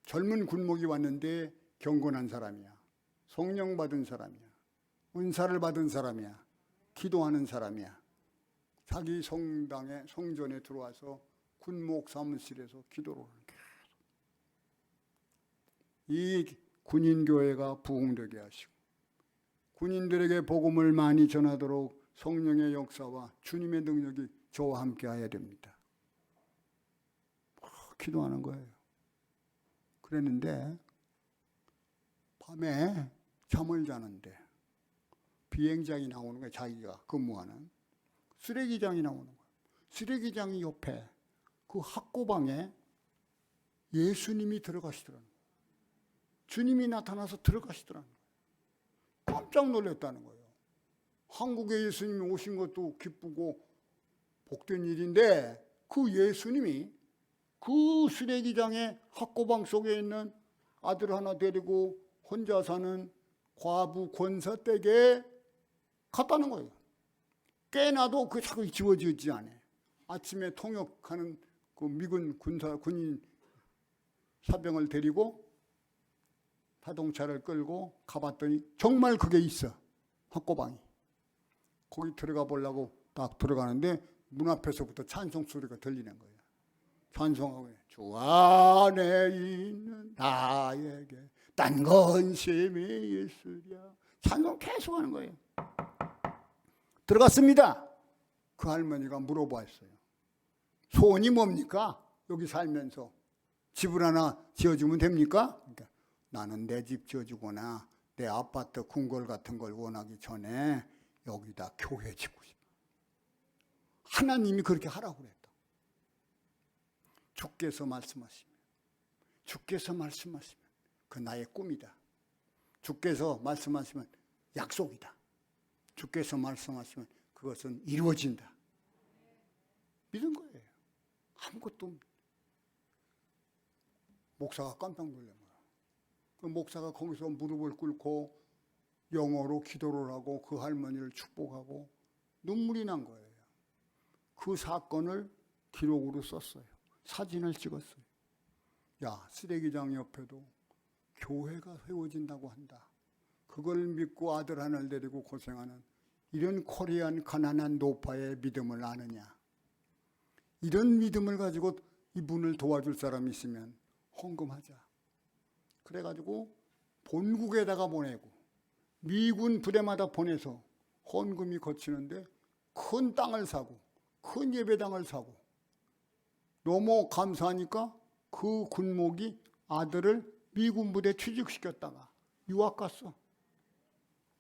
젊은 군목이 왔는데 경건한 사람이야. 성령 받은 사람이야. 은사를 받은 사람이야. 기도하는 사람이야. 자기 성당에 성전에 들어와서 군목 사무실에서 기도를 하는 거야. 이 군인교회가 부흥되게 하시고 군인들에게 복음을 많이 전하도록 성령의 역사와 주님의 능력이 저와 함께 해야 됩니다. 기도하는 거예요. 그랬는데 밤에 잠을 자는데 비행장이 나오는 거예요. 자기가 근무하는 쓰레기장이 나오는 거예요. 쓰레기장 옆에 그 학고방에 예수님이 들어가시더라는 거예요. 주님이 나타나서 들어가시더라는 거예요. 깜짝 놀랐다는 거예요. 한국에 예수님이 오신 것도 기쁘고 복된 일인데 그 예수님이 그 쓰레기장의 학고방 속에 있는 아들 하나 데리고 혼자 사는 과부 권사 댁에 갔다는 거예요. 깨나도 그 자꾸 지워지지 않아. 아침에 통역하는 그 미군 군인 사병을 데리고 자동차를 끌고 가봤더니 정말 그게 있어. 학고방이. 거기 들어가 보려고 딱 들어가는데 문 앞에서부터 찬송 소리가 들리는 거예요. 찬송하고 주 안에 있는 나에게 딴 건심이 있으랴. 찬송 계속 하는 거예요. 들어갔습니다. 그 할머니가 물어봤어요. 소원이 뭡니까? 여기 살면서 집을 하나 지어주면 됩니까? 그러니까 나는 내 집 지어주거나 내 아파트 궁궐 같은 걸 원하기 전에 여기다 교회 짓고 싶어. 하나님이 그렇게 하라고 그랬다. 주께서 말씀하시면 그 나의 꿈이다. 주께서 말씀하시면 약속이다. 주께서 말씀하시면 그것은 이루어진다. 믿은 거예요. 아무것도. 목사가 깜짝 놀란 거야. 그 목사가 거기서 무릎을 꿇고 영어로 기도를 하고 그 할머니를 축복하고 눈물이 난 거예요. 그 사건을 기록으로 썼어요. 사진을 찍었어요. 야, 쓰레기장 옆에도 교회가 세워진다고 한다. 그걸 믿고 아들 하나를 데리고 고생하는 이런 코리안 가난한 노파의 믿음을 아느냐. 이런 믿음을 가지고 이분을 도와줄 사람이 있으면 헌금하자. 그래가지고 본국에다가 보내고 미군 부대마다 보내서 헌금이 거치는데 큰 땅을 사고 큰 예배당을 사고 너무 감사하니까 그 군목이 아들을 미군 부대 취직시켰다가 유학 갔어.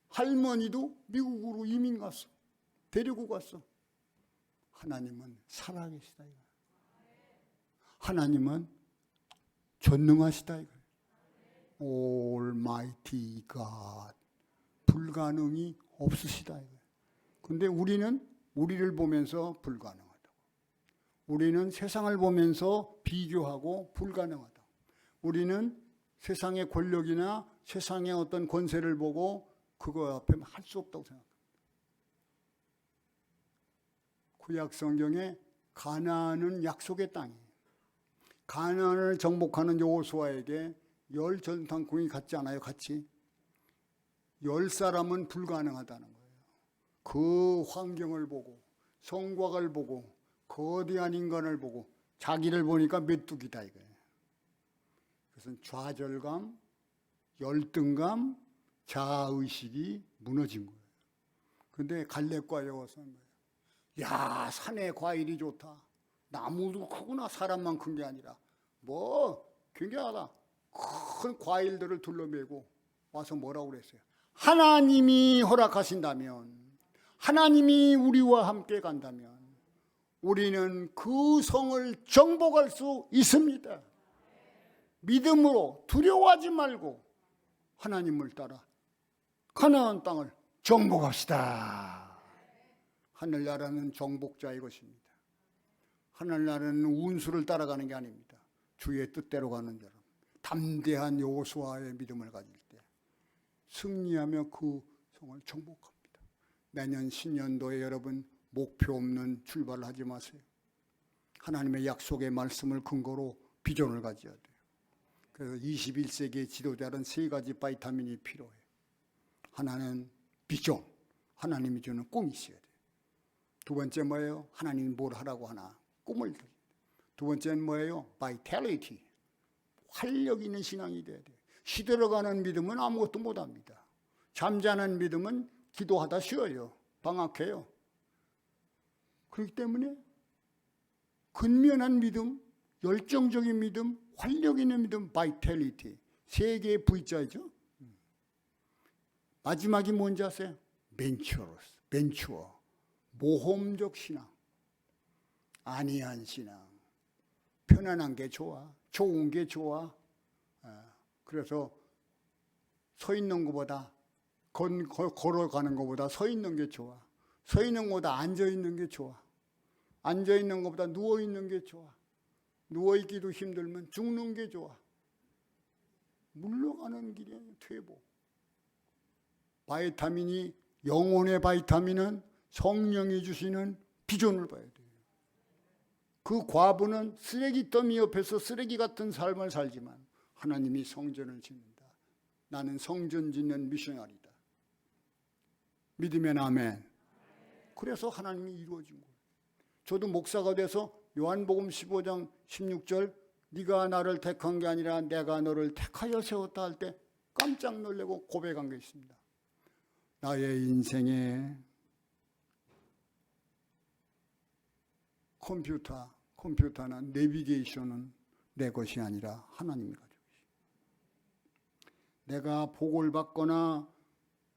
할머니도 미국으로 이민 갔어. 데리고 갔어. 하나님은 살아계시다 이거야. 하나님은 전능하시다 이거야. Almighty God. 불가능이 없으시다 이거야. 근데 우리는 우리를 보면서 불가능하다고. 우리는 세상을 보면서 비교하고 불가능하다고. 우리는 세상의 권력이나 세상의 어떤 권세를 보고 그거 앞에 할 수 없다고 생각합니다. 구약 성경에 가나안은 약속의 땅이에요. 가나안을 정복하는 여호수아에게 10 전당궁이 같지 않아요? 같이 10 사람은 불가능하다는 거예요. 그 환경을 보고 성곽을 보고 거대한 인간을 보고 자기를 보니까 메뚜기다 이거예요. 그것은 좌절감, 열등감, 자아의식이 무너진 거예요. 그런데 갈렙과 여호수아는 거예요. 야, 산에 과일이 좋다. 나무도 크구나. 사람만 큰 게 아니라. 뭐 굉장하다. 큰 과일들을 둘러매고 와서 뭐라고 그랬어요? 하나님이 허락하신다면, 하나님이 우리와 함께 간다면 우리는 그 성을 정복할 수 있습니다. 믿음으로 두려워하지 말고 하나님을 따라 가나안 땅을 정복합시다. 하늘나라는 정복자의 것입니다. 하늘나라는 운수를 따라가는 게 아닙니다. 주의 뜻대로 가는 자람. 담대한 여호수아의 믿음을 가질 때 승리하며 그 성을 정복합니다. 내년 신년도에 여러분 목표 없는 출발을 하지 마세요. 하나님의 약속의 말씀을 근거로 비전을 가져야 돼요. 그래서 21세기의 지도자는 3가지 바이타민이 필요해요. 하나는 비전, 하나님이 주는 꿈이 있어야 돼요. 두 번째 뭐예요? 하나님이 뭘 하라고 하나? 꿈을 드립니다. 두 번째는 뭐예요? 바이탈리티, 활력 있는 신앙이 돼야 돼요. 시들어가는 믿음은 아무것도 못합니다. 잠자는 믿음은 기도하다 쉬어요. 방학해요. 그렇기 때문에 근면한 믿음, 열정적인 믿음, 활력 있는 믿음, 바이탈리티, 3개의 V자죠. 마지막이 뭔지 아세요? 벤처어, 모험적 신앙, 안이한 신앙, 편안한 게 좋아, 좋은 게 좋아. 그래서 서 있는 것보다 걸어가는 것보다 서 있는 게 좋아. 서 있는 것보다 앉아 있는 게 좋아. 앉아 있는 것보다 누워 있는 게 좋아. 누워 있기도 힘들면 죽는 게 좋아. 물러가는 길이 퇴보. 바이타민이, 영혼의 바이타민은 성령이 주시는 비전을 봐야 돼요. 그 과부는 쓰레기 더미 옆에서 쓰레기 같은 삶을 살지만 하나님이 성전을 짓는다. 나는 성전 짓는 미셔너리다. 믿으면 아멘. 그래서 하나님이 이루어진 거예요. 저도 목사가 돼서 요한복음 15장 16절 네가 나를 택한 게 아니라 내가 너를 택하여 세웠다 할 때 깜짝 놀라고 고백한 게 있습니다. 나의 인생에 컴퓨터나 내비게이션은 내 것이 아니라 하나님이 가지고 계십니다. 내가 복을 받거나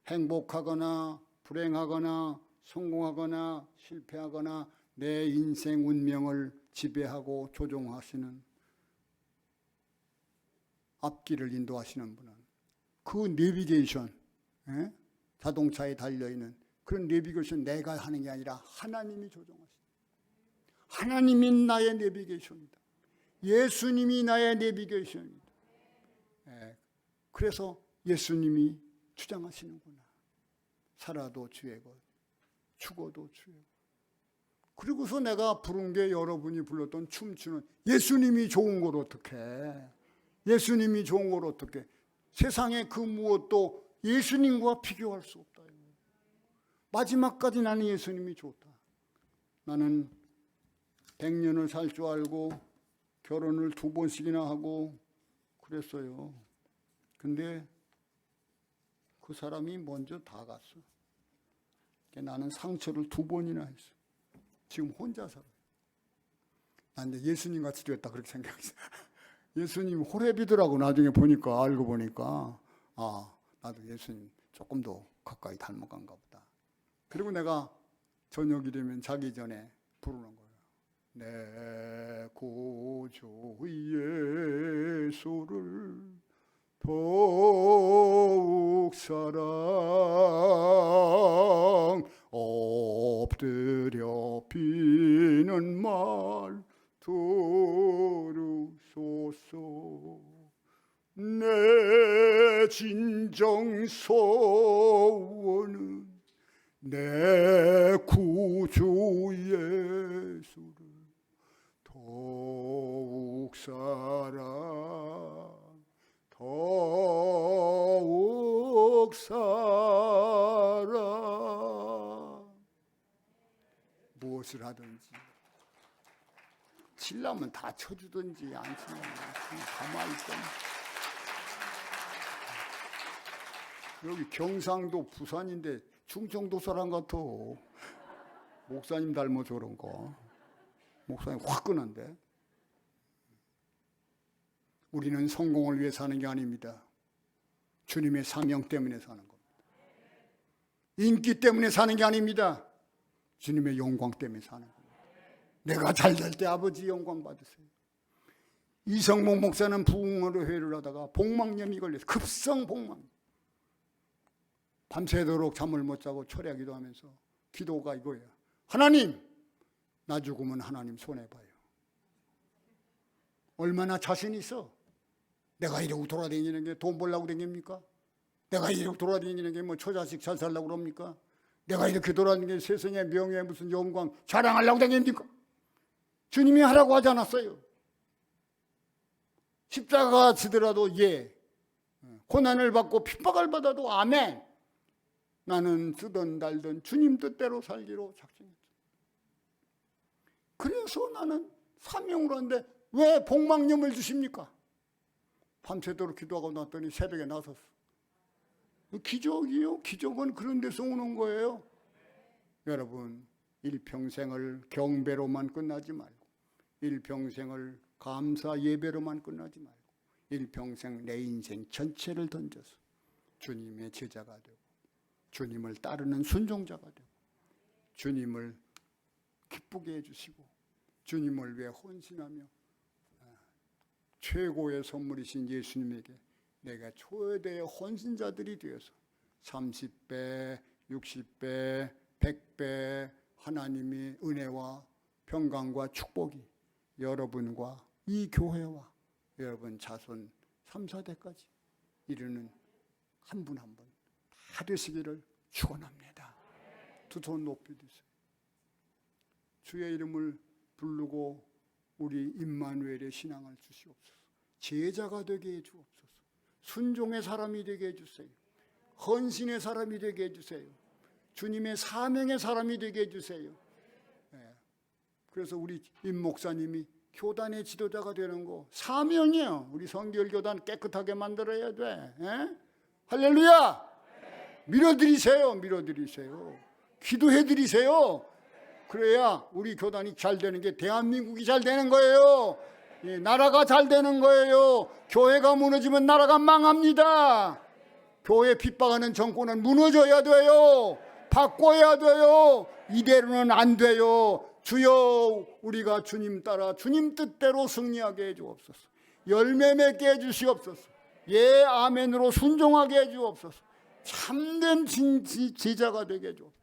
행복하거나 불행하거나 성공하거나 실패하거나 내 인생 운명을 지배하고 조종하시는 앞길을 인도하시는 분은 그 내비게이션, 자동차에 달려있는 그런 내비게이션 내가 하는 게 아니라 하나님이 조종하십니다. 하나님이 나의 내비게이션이다. 예수님이 나의 내비게이션이다. 그래서 예수님이 주장하시는구나. 살아도 주의 것, 죽어도 주의 것. 그리고서 내가 부른 게 여러분이 불렀던 춤추는 예수님이 좋은 걸 어떡해. 예수님이 좋은 걸 어떡해. 세상에 그 무엇도 예수님과 비교할 수 없다. 마지막까지 나는 예수님이 좋다. 나는 100년을 살 줄 알고 결혼을 2번씩이나 하고 그랬어요. 근데 그 사람이 먼저 다 갔어. 나는 상처를 2번이나 했어. 지금 혼자 살아요. 난 이제 예수님 같이 되었다 그렇게 생각했어. 예수님 호렙이더라고. 나중에 보니까 알고 보니까 나도 예수님 조금 더 가까이 닮아간가 보다. 그리고 내가 저녁이 되면 자기 전에 부르는 거예요. 내 구주 예수를 더욱 사랑 엎드려 비는 말 들으소서. 내 진정 소원은 내 구주 예수를 더욱 사랑 더욱 사랑. 무엇을 하든지 칠라면 다 쳐주든지 안 치면 가만히 있거나. 여기 경상도 부산인데 충청도 사람 같아. 목사님 닮아서 그런가. 목사님 화끈한데. 우리는 성공을 위해 사는 게 아닙니다. 주님의 사명 때문에 사는 겁니다. 인기 때문에 사는 게 아닙니다. 주님의 영광 때문에 사는 겁니다. 내가 잘 될 때 아버지 영광 받으세요. 이성목 목사는 부흥으로 회를 하다가 복막염이 걸려서 급성 복막염. 밤새도록 잠을 못 자고 철야 기도하면서 기도가 이거예요. 하나님, 나 죽으면 하나님 손해봐요. 얼마나 자신 있어? 내가 이러고 돌아다니는 게 돈 벌려고 다닙니까? 내가 이러고 돌아다니는 게 뭐 처자식 잘 살려고 그럽니까? 내가 이렇게 돌아다니는 게 세상의 명예 무슨 영광 자랑하려고 다닙니까? 주님이 하라고 하지 않았어요. 십자가 지더라도 예, 고난을 받고 핍박을 받아도 아멘. 나는 쓰던 달던 주님 뜻대로 살기로 작정했죠. 그래서 나는 사명으로 하는데 왜 복막염을 주십니까? 밤새도록 기도하고 났더니 새벽에 나섰어. 기적이요? 기적은 그런 데서 오는 거예요. 여러분, 일평생을 경배로만 끝나지 말고 일평생을 감사 예배로만 끝나지 말고 일평생 내 인생 전체를 던져서 주님의 제자가 되고 주님을 따르는 순종자가 되고 주님을 기쁘게 해주시고 주님을 위해 헌신하며 최고의 선물이신 예수님에게 내가 초대의 헌신자들이 되어서 30배, 60배, 100배 하나님의 은혜와 평강과 축복이 여러분과 이 교회와 여러분 자손 3, 4대까지 이르는 한 분 한 분 다 되시기를 축원합니다. 두 손 높이 드세요. 주의 이름을 부르고 우리 임마누엘의 신앙을 주시옵소서. 제자가 되게 해주옵소서. 순종의 사람이 되게 해주세요. 헌신의 사람이 되게 해주세요. 주님의 사명의 사람이 되게 해주세요. 그래서 우리 임 목사님이 교단의 지도자가 되는 거 사명이에요. 우리 성결교단 깨끗하게 만들어야 돼. 할렐루야. 밀어드리세요. 밀어드리세요. 기도해드리세요. 그래야 우리 교단이 잘 되는 게 대한민국이 잘 되는 거예요. 나라가 잘 되는 거예요. 교회가 무너지면 나라가 망합니다. 교회 핍박하는 정권은 무너져야 돼요. 바꿔야 돼요. 이대로는 안 돼요. 주여, 우리가 주님 따라 주님 뜻대로 승리하게 해주옵소서. 열매 맺게 해주시옵소서. 예, 아멘으로 순종하게 해주옵소서. 참된 제자가 되게 해주옵소서.